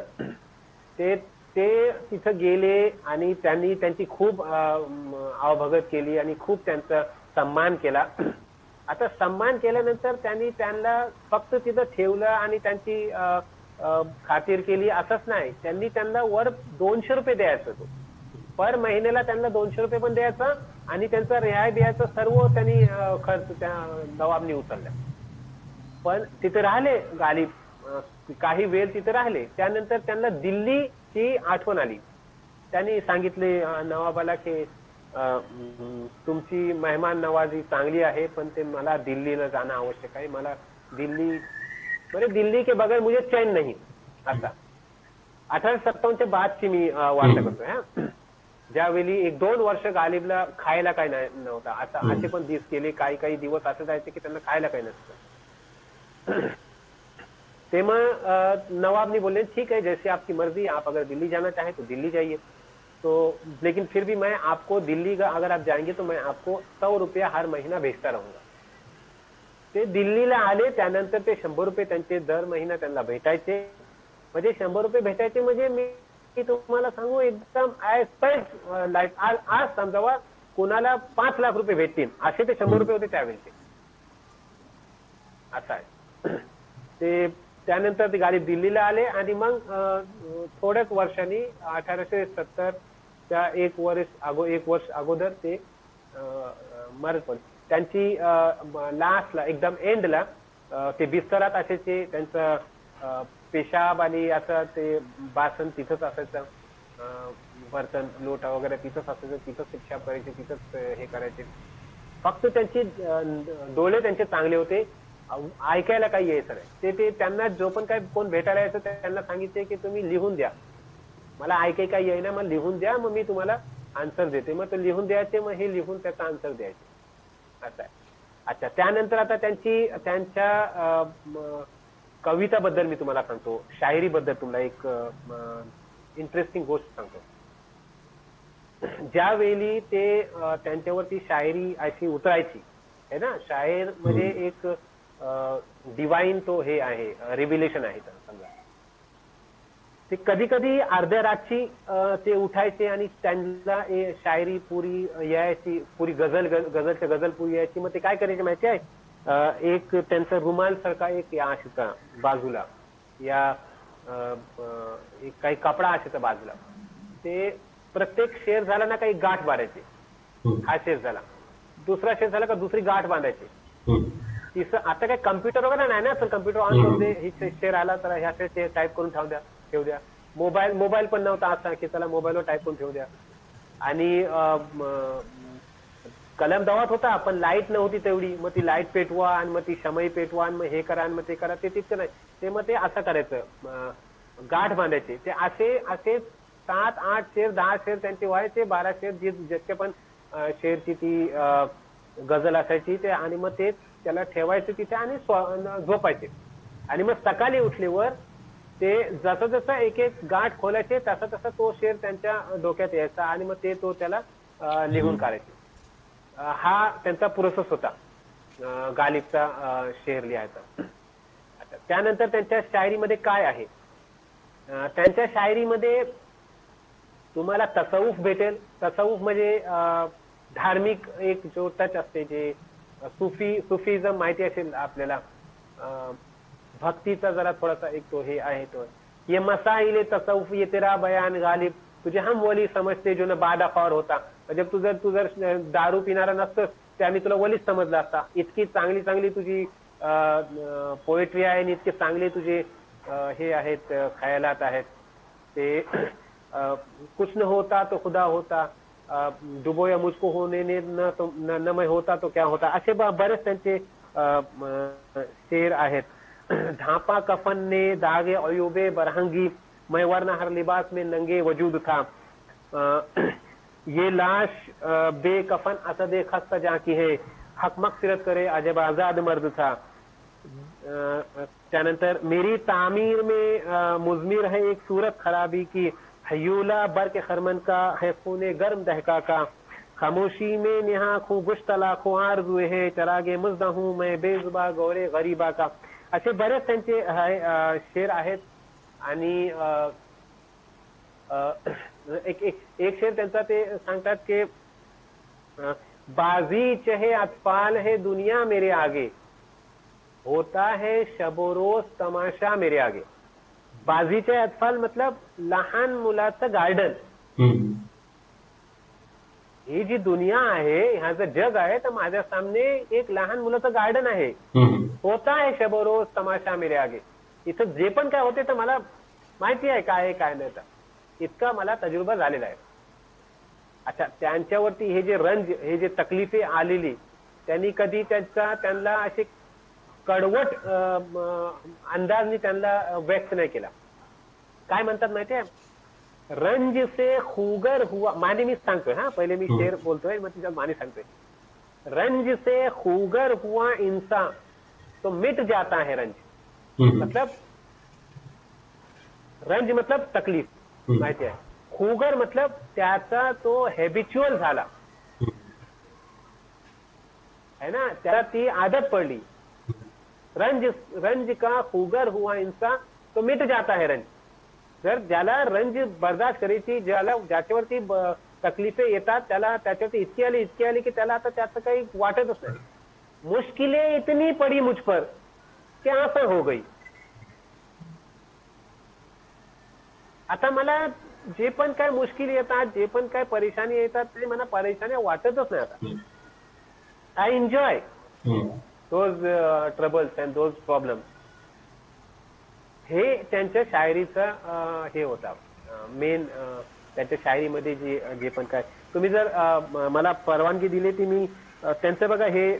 ते तिथं गेले आणि त्यांनी त्यांची खूप आवभगत केली आणि खूप त्यांचा सन्मान केला. आता सन्मान केल्यानंतर त्यांना फक्त तिथं ठेवलं आणि त्यांची खातीर केली असंच नाही, त्यांनी त्यांना वर 200 रुपये द्यायचं, तो पर महिन्याला त्यांना 200 रुपये पण द्यायचा आणि त्यांचा रिहाय द्यायचं, सर्व त्यांनी खर्च त्या नवाबनी उचलला. पण तिथे राहिले गालिब, काही वेळ तिथे राहिले. त्यानंतर त्यांना दिल्लीची आठवण आली. त्यांनी सांगितले नवाबाला की तुमची मेहमान नवाजी चांगली आहे, पण ते मला दिल्लीला जाणं आवश्यक आहे, मला दिल्ली के बगैर मुझे चैन नहीं. असा 1857च्या बादची मी वार्ता करतोय. हा, ज्यावेळी 1-2 वर्ष गालिबला खायला काय नव्हता, आता असे पण दिवस गेले, काही दिवस असं जायचे की त्यांना खायला काही नसतं. ते मग नवाब ने बोले ठीक है, जैसे आपकी मर्जी, आप अगर दिल्ली जाना चाहें तो दिल्ली जाइए, तो लेकिन फिर भी मैं आपको दिल्ली का अगर आप जाएंगे तो मैं आपको 100 रुपया हर महीना भेजता रहूंगा. ते दिल्लीला आले, त्यानंतर ते 100 रुपये त्यांचे दर महिना त्यांना भेटायचे. म्हणजे 100 रुपये भेटायचे म्हणजे मी तुम्हाला सांगू एकदम लाईफ. आज समजावा कोणाला 5 लाख रुपये भेटतील असे ते 100 रुपये होते त्यावेळेचे. असं आहे. ते त्यानंतर ते गालिब दिल्लीला आले आणि मग थोड्याच वर्षांनी 1870च्या एक वर्ष अगोदर ते मरत पण. त्यांची लास्टला एकदम एंडला ते बिस्तरात असायचे, त्यांचं पेशाब आणि असं ते बासन तिथंच असायचं, बर्तन लोटा वगैरे तिथंच असायचं, तिथंच पेशाब करायचे, तिथंच हे करायचे. फक्त त्यांची डोळे त्यांचे चांगले होते, ऐकायला काही यायचं नाही. ते त्यांना जो पण काही कोण भेटायला यायचं त्यांना सांगितले की तुम्ही लिहून द्या, मला ऐकाय काही येईना, मग लिहून द्या, मग मी तुम्हाला आन्सर देते. मग ते लिहून द्यायचे, मग हे लिहून त्याचा आन्सर द्यायचे. असं आहे. अच्छा, त्यानंतर आता त्यांच्या कविताबद्दल मी तुम्हाला सांगतो, शायरीबद्दल तुम्हाला एक इंटरेस्टिंग गोष्ट सांगतो. ज्यावेळी ते त्यांच्यावरती शायरी अशी उतरायची आहे ना, शायर म्हणजे एक डिवाइन तो हे आहे, रिव्हिलेशन आहे समजा. ते कधी कधी अर्ध्या रातची ते उठायचे आणि त्यांना शायरी पुरी यायची, पुरी गझलच्या गझल पुरी यायची. मग ते काय करायचे माहिती आहे, एक त्यांचा रुमाल सारखा एक या असायचा बाजूला, या एक काही कपडा असायचा बाजूला, ते प्रत्येक शेर झाला ना काही गाठ बांधायचे. हा शेर झाला, दुसरा शेर झाला का दुसरी गाठ बांधायचे. आता काय कम्प्युटर वगैरे नाही ना सर, कम्प्युटर ऑन करून दे, ही शेअर आला तर ह्या शेअर टाईप करून ठेवू द्या. मोबाईल पण नव्हता असा की चला मोबाईलवर टाईप करून ठेवू द्या. आणि कलम दवात होता पण लाईट नव्हती तेवढी, मग ती लाईट पेटवा आणि मग ती शमई पेटवा आणि मग हे करा आणि मग ते करा, ते तितकं नाही. ते मग ते असं करायचं, गाठ बांधायचे. ते असे 7-8 शेर 10 शेर त्यांचे व्हायचे, 12 शेर जितके पण शेरची ती गझल असायची ते, आणि मग ते त्याला ठेवायचे तिथे आणि झोपायचे. आणि मग सकाळी उठल्यावर ते जसं जसं एक एक गाठ खोलायचे तसा तसा तो शेर त्यांच्या डोक्यात यायचा आणि मग ते त्याला लिहून काढायचे. हा त्यांचा प्रोसेस होता गालिबचा शेर लिहायचा. त्यानंतर त्यांच्या शायरीमध्ये काय आहे, त्यांच्या शायरीमध्ये तुम्हाला तसवूफ भेटेल. तसवूफ म्हणजे धार्मिक एक जो टच असते, जे सुफीझम माहिती असेल आपल्याला, भक्तीचा जरा थोडासा एक तो हे आहे. तो ये मसाइल तसवुफ ये तेरा बयान गालिब, तुझे हम वली समजते जो न बादाखोर होता. म्हणजे तू जर दारू पिणारा नसतोस त्याने तुला वलीच समजला असता. इतकी चांगली चांगली तुझी पोएट्री आहे आणि इतके चांगले तुझे हे आहेत, खयालात आहेत. ते कुछ न होता तो खुदा होता, डुबोया मुझको होने ने न मैं होता तो क्या होता, असे बरेच त्यांचे शेर आहेत. ढांपा कफन ने दागे अयूबे बरहंगी, मैं वरना हर लिबास में नंगे वजूद था. ये लाश बेकफन असदे खस्ता जाकी है, हक मगफिरत करे अजब आजाद मर्द था. त्यानंतर मेरी तामीर में मुजमिर है एक सूरत खराबी की, हयूला बर्क खरमन का है खूने गर्म दहका का, खामोशी में निहा खू गुश्तला खू आरजुए है, चरागे मुजदा हूं मैं बेजुबा गौरे गरीबा का. असे बरेच त्यांचे शेर आहेत. आणि एक शेर त्यांचा ते सांगतात की बाजी चहे अतफाल है दुनिया मेरे आगे, होता है शबो रोज तमाशा मेरे आगे. बाजीचे अतफाल मतलब लहान मुलाचं गार्डन. ही जी दुनिया आहे, ह्याचं जग आहे, तर माझ्या सामने एक लहान मुलाचं गार्डन आहे. होता है शबो रोज तमाशा मेरे आगे. इथं जे पण काय होते तर मला माहिती आहे काय काय नाही, तर इतका मला तजुर्बा झालेला आहे. अच्छा, त्यांच्यावरती हे जे रंज, हे जे तकलीफे आलेली, त्यांनी कधी त्यांना असे कडवट अंदाजनी त्यांना व्यक्त नाही केला. काय म्हणतात माहितीये, रंज से खुगर हुआ, माने मी सांगतोय, हा पहिले मी शेर बोलतोय मग तिच्यात माने सांगतोय. रंज से खुगर हुआ इंसान तो मिट जाता है रंज. मतलब रंज मतलब तकलीफ माहिती आहे, खुगर मतलब त्याचा तो हॅबिच्युअल झाला है ना, त्याला ती आदत पडली. रंज का खुगर हुआ इंसान तो मिट जाता है रंज. जर ज्याला रंज बर्दाश्त करायची, ज्याच्यावरती तकलीफे येतात, त्याला त्याच्यावरती इतकी आली की त्याला आता त्याचं काही वाटतच नाही. मुश्किलें इतनी पडी मुझ पर की आसा हो गई. आता मला जे पण काय मुश्किल येतात, जे पण काय परेशानी येतात, ते मला परेशानी वाटतच नाही आता. I enjoy those troubles and those problems. हे त्यांच्या शायरीचं हे होता मेन. त्यांच्या शायरीमध्ये जे पण काय, तुम्ही जर मला परवानगी दिली ती मी त्यांचं बघा हे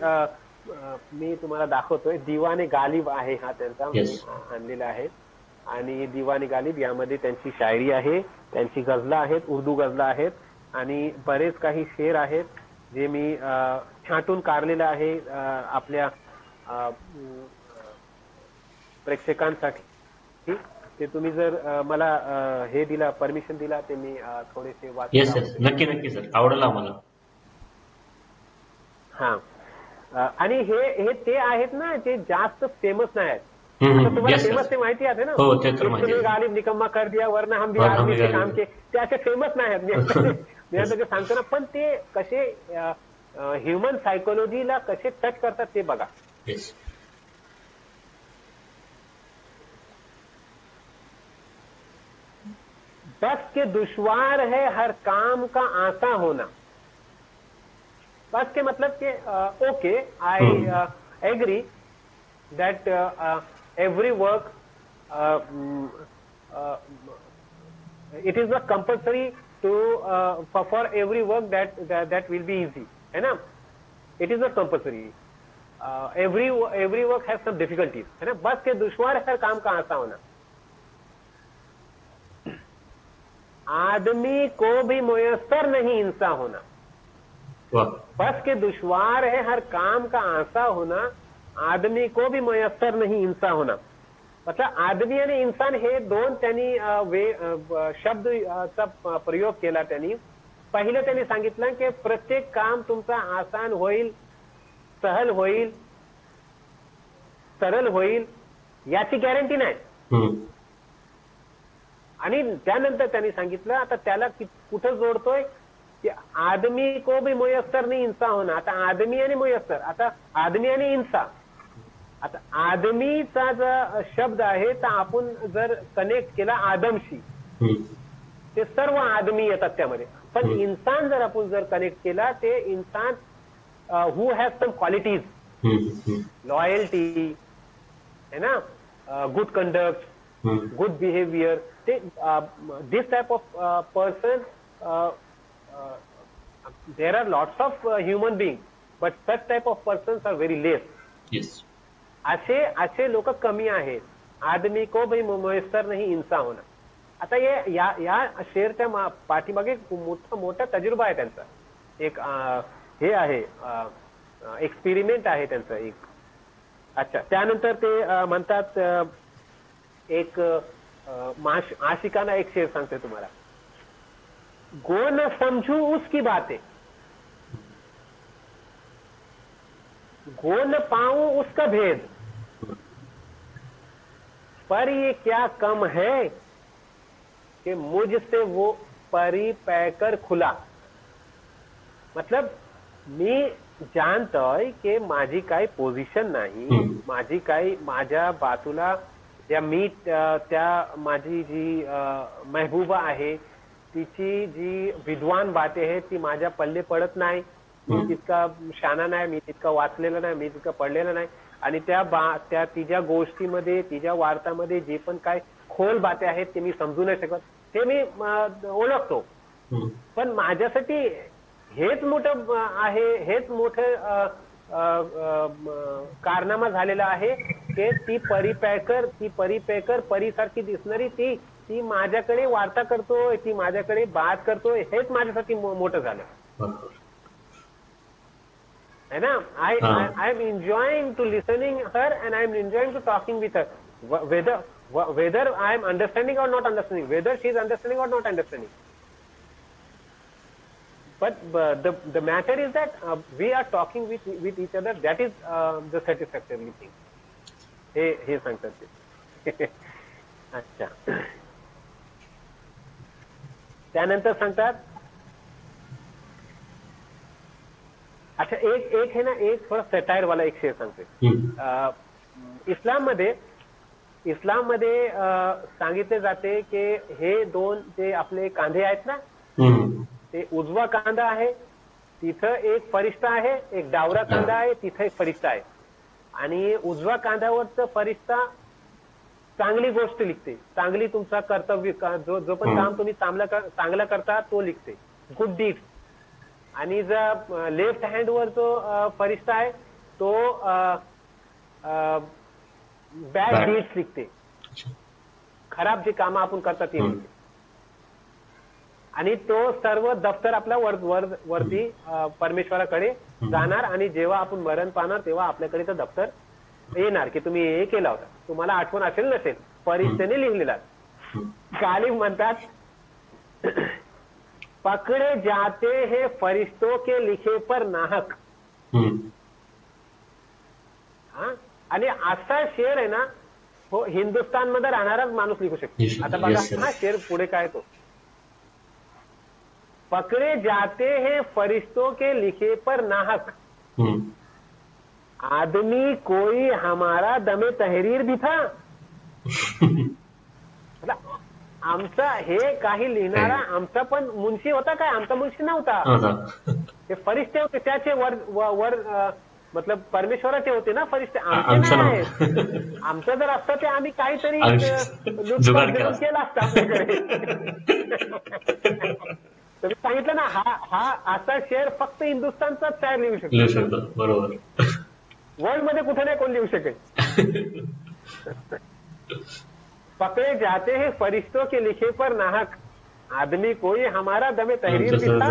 मी तुम्हाला दाखवतोय. दिवाने गालिब आहे हा त्यांचा आणलेला आहे. आणि दिवाने गालिब यामध्ये त्यांची शायरी आहे, त्यांची गझला आहेत, उर्दू गझला आहेत, आणि बरेच काही शेर आहेत जे मी छाटून काढलेलं आहे आपल्या प्रेक्षकांसाठी. ते तुम्ही जर मला हे दिला, परमिशन दिला, ते मी थोडेसे वाचतो. नक्की सर, आवडेल आम्हाला. हा, आणि हे ते आहेत ना जे जास्त फेमस नाही आहेत. तुम्हाला फेमस ते माहिती आहे ना, गालिब निकम्मा कर दिया वरना हम भी आर्मी से काम के, ते असे फेमस नाही आहेत मी आता सांगतो ना. पण ते कसे ह्युमन सायकोलॉजीला कसे टच करतात ते बघा. बस के दुश्वार है हर काम का आसा होना. बस के मतलब के okay, I agree that every work it is not compulsory to for every work that will be easy, है ना? It is not compulsory. Every work has some difficulties, है ना? बस के दुश्वार हर काम का आसान होना. आदमी को भी मुयस्सर नहीं इंसान होना. बस के दुश्वार है हर काम का आसान होना. आदमी को भी मुयस्सर नाही इंसान होना. मतलब आदमी आणि इंसान हे दोन त्यांनी शब्दचा प्रयोग केला. त्यांनी पहिलं त्यांनी सांगितलं की प्रत्येक काम तुमचा आसान होईल, सहल होईल, सरळ होईल याची गॅरंटी नाही. आणि त्यानंतर त्यांनी सांगितलं आता त्याला कुठं जोडतोय की आदमी को भी मुयस्सर नहीं इंसान होना. आता आदमी आणि मुयस्सर, आता आदमी आणि इंसान. आता आदमीचा जो शब्द आहे तर आपण जर कनेक्ट केला आदमशी ते सर्व आदमी येतात त्यामध्ये. पण इंसान जर आपण जर कनेक्ट केला ते इंसान हु हॅज सम क्वालिटीज, लॉयल्टी है ना, good conduct, good behaviour. This type of person, there are lots of human beings, but such type of persons are very less. Yes. असे लोक कमी आहेत. आदमी को भी मुयस्सर नहीं इंसान होना. आता या शेरच्या पाठीमागे मोठा तजुर्बा आहे त्यांचा. एक हे आहे, एक्सपेरिमेंट आहे त्यांचं एक. अच्छा, त्यानंतर ते म्हणतात एक आशिकाना एक शेर सांगते तुम्हाला. गो न समझू उसकी बातें, गो न पाऊं उसका भेद, पर ये क्या कम है कि मुझसे वो परी पैकर खुला. मतलब मी जाणतोय की माझी काही पोझिशन नाही, माझी काही माझ्या बाजूला या मी त्या माझी जी महबूबा आहे तिची जी विद्वान बाते आहे ती माझ्या पल्ले पडत नाही. मी तितका शाना नाही, मी तितका वाचलेला नाही, मी तितका पडलेला नाही. आणि त्या तिच्या गोष्टीमध्ये, तिच्या वार्तामध्ये जे पण काय खोल बाते आहेत ते मी समजू नाही शकत. ते मी ओळखतो. पण माझ्यासाठी हेच मोठं आहे, हेच मोठं कारनामा झालेला आहे की ती परी पैकर परीसारखी दिसणारी ती माझ्याकडे वार्ता करतोय, ती माझ्याकडे बात करतोय, हेच माझ्यासाठी मोठं झालं है ना. I am enjoying to listening her and I am enjoying to talking with her, whether I am understanding or not understanding, whether she is understanding or not understanding. But the matter is that we are talking with each other. That is the satisfactory thing. हे सांगतात ते. अच्छा, त्यानंतर सांगतात. अच्छा, एक है ना, एक थोडा सेटायर वाला एक शेर सांगते. इस्लाम मध्ये सांगितले जाते की हे दोन जे आपले कांदे आहेत ना, ते उजवा कांदा आहे तिथं एक फरिश्ता आहे, एक डावरा कांदा आहे तिथं एक फरिश्ता आहे. आणि उजवा कांद्यावरचं फरिश्ता चांगली गोष्ट लिखते, चांगली तुमचा कर्तव्य जो पण काम तुम्ही चांगला करता तो लिखते, गुड डीड्स. आणि जर लेफ्ट हँड वर जो फरिश्ता आहे तो बॅड डीड्स लिखते, खराब जी कामं आपण करतात ती लिखते. आणि तो सर्व दफ्तर आपल्या वरती परमेश्वराकडे जाणार आणि जेव्हा आपण मरण पाहणार तेव्हा आपल्याकडे ते दफ्तर येणार की तुम्ही हे केला होता, तुम्हाला आठवण असेल नसेल, फरिश्त्याने लिहिलेला. गालिब म्हणतात पकडे जाते हे फरिश्तों के लिखे पर नाहक. हा, आणि असा शेर आहे ना, हो हिंदुस्थान मध्ये राहणाराच माणूस लिखू शकतो. आता बघा हा शेर पुढे काय तो, पकड़े जाते हैं फरिश्तों के लिखे पर नाहक, आदमी कोई हमारा दमे तहरीर भी था. आमचा हे काही लिहिणारा आमचा पण मुन्शी होता काय, आमचा मुन्शी नव्हता. ते फरिश्ते होते, त्याचे वर मतलब परमेश्वराचे होते ना फरिश्ते, आमचे नाही आहेत. आमचं जर असतं ते आम्ही काहीतरी जुगाड केला असता आपल्याकडे. तुम्ही सांगितलं ना, हा असा शेअर फक्त हिंदुस्थानचाच तयार लिहू शकतो. बरोबर. वर्ल्ड मध्ये कुठे नाही कोण लिहू शकेल. पकड़े जाते हैं फरिश्तों के लिखे पर नाहक, आदमी कोई हमारा दमे तहरीर दिखता.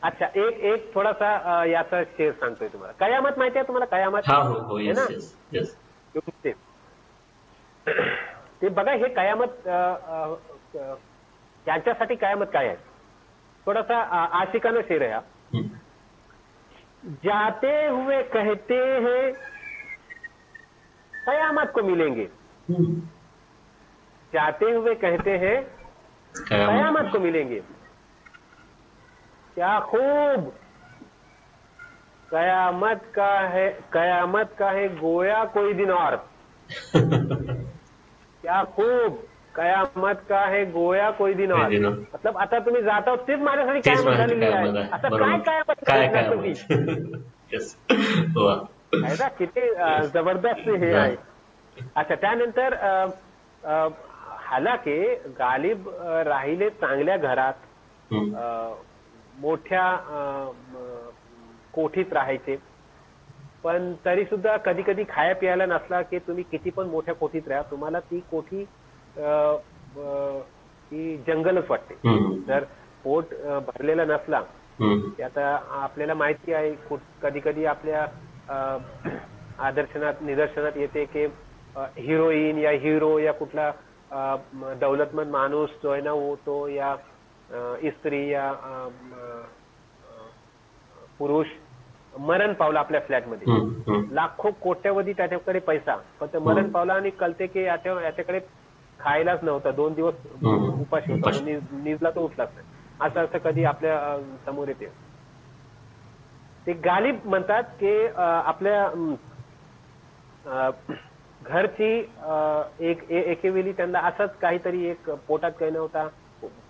अच्छा, एक थोडासा याचा शेर सांगतोय तुम्हाला. कयामत माहिती आहे तुम्हाला? कयामत है ना, ते बघा. हे कयामत त्यांच्यासाठी कयामत काय आहे? थोडासा आशिकाना शेर आहे हा. जाते हुए कहते हैं कयामत को मिलेंगे, जाते हुए कहते हैं कयामत को मिलेंगे, क्या खूब कयामत का है गोया कोई दिन और. क्या खूब कयामत का है गोया कोई दिन और. मतलब आता तुम्ही जाता तेच माझ्यासाठी कयामत झालेली आहे. आता काय आहे ना, किती जबरदस्त हे आहे. अच्छा, त्यानंतर हालाकी गालिब राहिले चांगल्या घरात, मोठ्या कोठीत राहायचे, पण तरी सुद्धा कधी कधी खाया प्यायला नसला की तुम्ही किती पण मोठ्या कोठीत राहा, तुम्हाला ती कोठी ती जंगलच वाटते. जर पोट भरलेला नसला, आता आपल्याला माहिती आहे कधी कधी आपल्या निदर्शनात येते की हिरोईन या हिरो या कुठला दौलतमंद माणूस जो आहे ना, तो या स्त्री या पुरुष मरण पावला आपल्या फ्लॅटमध्ये, लाखो कोट्यावधी त्याच्याकडे पैसा, पण ते मरण पावला आणि कळते की याच्याकडे खायलाच नव्हतं, 2 दिवस उपाशी होता, निजला तो उठलाच नाही. असं कधी आपल्या समोर येते. ते गालिब म्हणतात की आपल्या घरची एकेवेळी त्यांना असंच काहीतरी एक पोटात काही नव्हता,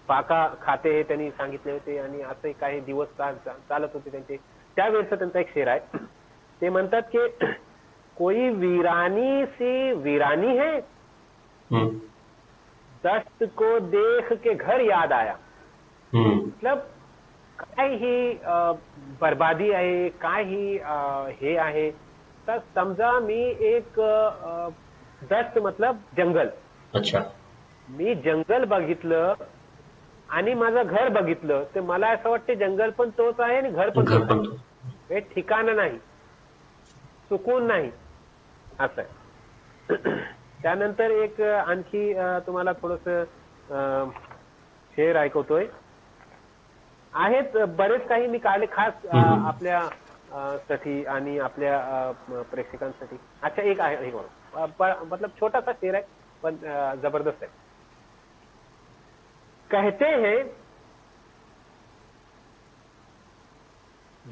पाका खाते हे त्यांनी सांगितले होते, आणि असे काही दिवस चालत होते त्यांचे. त्यावेळेचा त्यांचा एक शेर आहे. ते म्हणतात की कोई वीरानी सी वीरानी है, दस्त को देख के घर याद आया. मतलब काय ही बर्बादी आहे, काय ही हे आहे. तर समजा मी एक दस्त मतलब जंगल, अच्छा, मी जंगल बघितलं आणि माझं घर बघितलं, तर मला असं वाटतं जंगल पण तोच आहे आणि घर पण तोच आहे. हे ठिकाण नाही, सुकून नाही, असं आहे. त्यानंतर एक आणखी तुम्हाला थोडस शेर ऐकवतोय. आहेत बरेच काही मी काढले खास आपल्या साठी आणि आपल्या प्रेक्षकांसाठी. अच्छा, एक आहे मतलब छोटासा शेर आहे पण जबरदस्त आहे. कहते हैं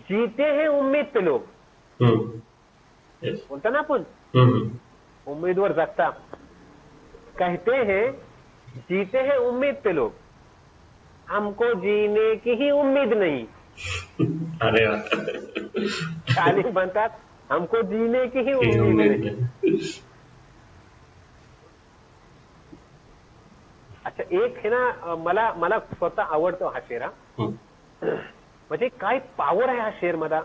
जीते हैं उम्मीद पे लोग, बोलता ना आपण उम्मीदवर जगता. कहते हैं जीते हैं उम्मीद पे लोग, हमको जीने की ही उम्मीद नहीं. अरे खाली म्हणतात हमको जीने की ही उम्मीद नहीं. अच्छा, एक है ना, मला स्वतः आवडतो हा शेर. म्हणजे काय पॉवर आहे हा शेर मध्ये,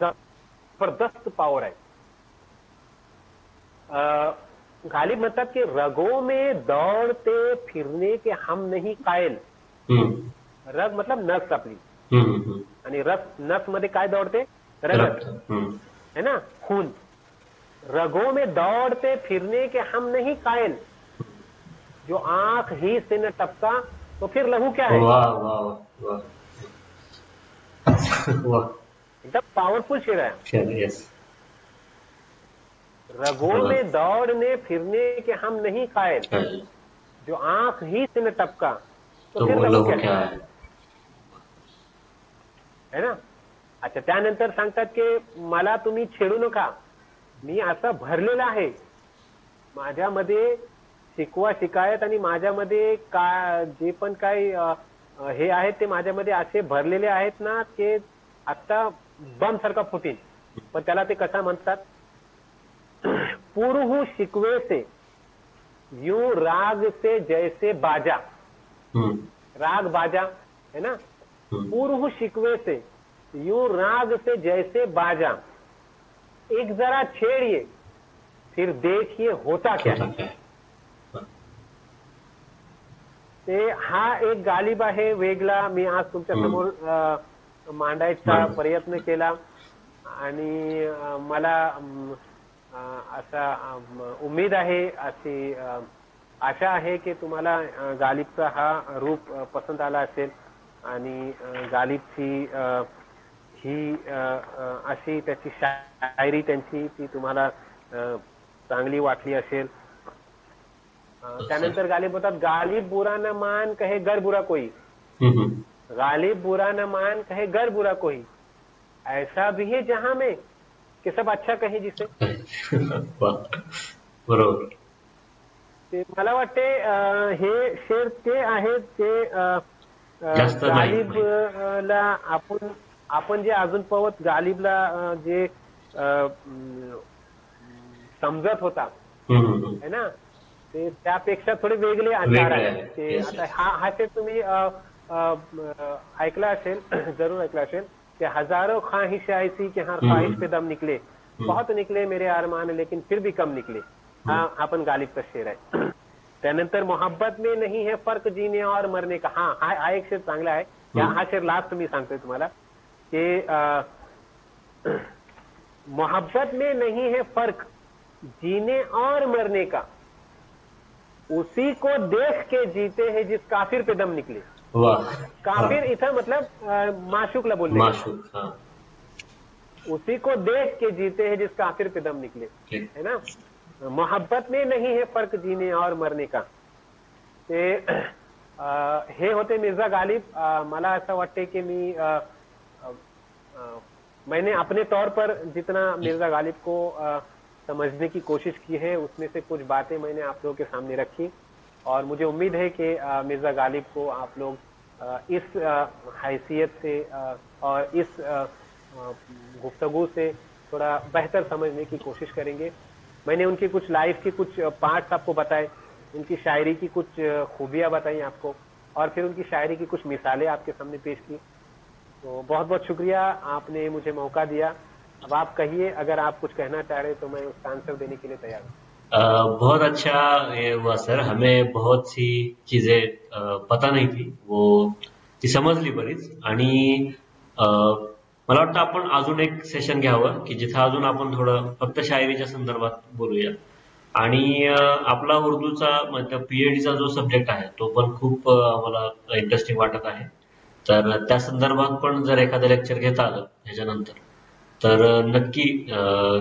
जबरदस्त पॉवर आहे. गालिब म्हणतात की रगों में दौड़ते फिरने के हम नहीं कायल. रग मतलब नस आपली, आणि नस मध्ये काय दौडते? रगत है ना, खून. रगों में दौड़ते फिरने के हम नहीं कायल, जो आंख ही से न टपका तो फिर लहू क्या है. वाह वाह वाह, एकदम पावरफुल शेर है. रगों में दौड़ने फिरने के हम नहीं कायल, जो आंख ही से न टपका तो फिर लहू क्या है ना. अच्छा, त्यानंतर सांगतात की मला तुम्ही छेडू नका, मी असं भरलेलं आहे, माझ्यामध्ये शिकवा शिकायत आणि माझ्यामध्ये जे पण काही हे आहेत ते माझ्यामध्ये असे भरलेले आहेत ना, ते आता बम सारखा फुटीन. पण त्याला ते कसा म्हणतात, पुरहू शिकवे से यूं राग से जैसे बाजा. राग बाजा है ना. पुरहू शिकवे से यूं राग से जैसे बाजा, एक जरा छेड़िए फिर देखिए होता क्या है. ते हा एक गालिब आहे वेगळा, मी आज तुमच्या समोर मांडायचा प्रयत्न केला. आणि मला असा उमेद आहे, अशी आशा आहे की तुम्हाला गालिबचा हा रूप पसंत आला असेल आणि गालिबची ही अशी त्याची शायरी त्यांची ती तुम्हाला चांगली वाटली असेल. त्यानंतर गालिब होतात, गालिब बुरा न मान कहे गर बुरा कोई, गालिब बुरा न मान कहे गर बुरा कोई, ऐसा भी है जहां में कि सब अच्छा कहे जिसे. बरोबर. ते मला वाटते हे शेर ते आहेत ते गालिबला आपण जे अजून पवत गालिबला जे समजत होता है ना, ते त्यापेक्षा थोडे वेगळे आचार आहेत ते. आता हा शेर तुम्ही ऐकला असेल, जरूर ऐकला असेल, कि हजारों ख्वाहिश ऐसी कि हर ख्वाहिश पे दम निकले, बहुत निकले मेरे अरमान लेकिन फिर भी कम निकले. हा पण गालिबचा शेर आहे. त्यानंतर मोहब्बत में नहीं है फर्क जीने और मरने का. हा एक शेर चांगला आहे. हा शेर लास्ट मी सांगतोय तुम्हाला की मोहब्बत में नहीं है फर्क जीने और मरने का, उसी को देख के जीते हैं जिस काफिर पे दम निकले. काफिर इथं मतलब माशूकला बोलले, उसी को देख के जीते हैं जिस काफिर पे दम निकले, है ना. मोहब्बत में नहीं है फर्क जीने और मरने का. ते हे होते मिर्झा गालिब. मला असं वाटते की मैंने अपने तौर पर जितना मिर्झा गालिब को समझने की कोशिश की है, उसमें से कुछ बातें मैंने आप लोगों के सामने रखी. और मुझे उम्मीद है कि मिर्झा गालिब को आप लोग इस हैसियत से और इस गुफ्तगू से थोड़ा बेहतर समझने की कोशिश करेंगे. मैंने उनकी कुछ लाइफ की कुछ पार्ट्स आपको बताए, उनकी शायरी की कुछ खूबियां बताई आपको, और फिर उनकी शायरी की कुछ मिसालें आपके सामने पेश की. तो बहुत बहुत शुक्रिया, आपने मुझे मौका दिया. अब आप कहिए, अगर आप कुछ कहना चाह रहे तो मैं उसका आंसर देने के लिए तैयार हूँ. बहुत अच्छा ये हुआ सर. हमें बहुत सी चीजें पता नहीं थी, वो ती समजली बरीच. आणि मला वाटतं आपण अजून एक सेशन घ्यावं की जिथं अजून आपण थोडं फक्त शायरीच्या संदर्भात बोलूया. आणि आपला उर्दूचा म्हणजे पीएचडीचा जो सब्जेक्ट आहे तो पण खूप आम्हाला इंटरेस्टिंग वाटत आहे. तर त्या संदर्भात पण जर एखादं लेक्चर घेता आलं ह्याच्यानंतर तर नक्की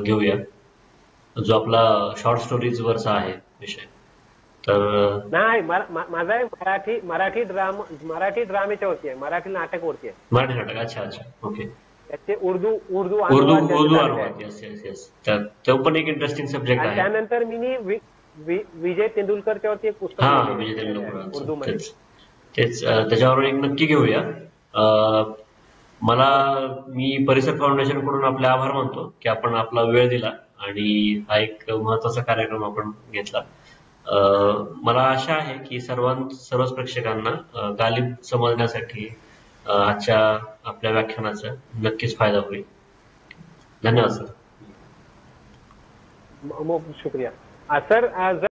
घेऊया, जो आपला शॉर्ट स्टोरीज वरचा आहे विषय. तर नाही, माझा आहे मराठी ड्रामेच्या वरती आहे, मराठी नाटक वरती आहे. मराठी नाटक. अच्छा अच्छा, ओके. त्याचे उर्दू अनुवाद. Yes yes yes. तो पण एक इंटरेस्टिंग सब्जेक्ट आहे. त्यानंतर मी विजय तेंडुलकरच्या वरती एक पुस्तक विजय तेंडुलकर उर्दू मध्ये. तेच त्याच्यावर एक नक्की घेऊया. मी परिसर फाउंडेशन कडून आपले आभार मानतो की आपण आपला वेळ दिला आणि हा एक महत्वाचा कार्यक्रम आपण घेतला. मला आशा आहे की सर्वच प्रेक्षकांना गालिब समजण्यासाठी आजच्या आपल्या व्याख्यानाचा नक्कीच फायदा होईल. धन्यवाद सर. शुक्रिया सर.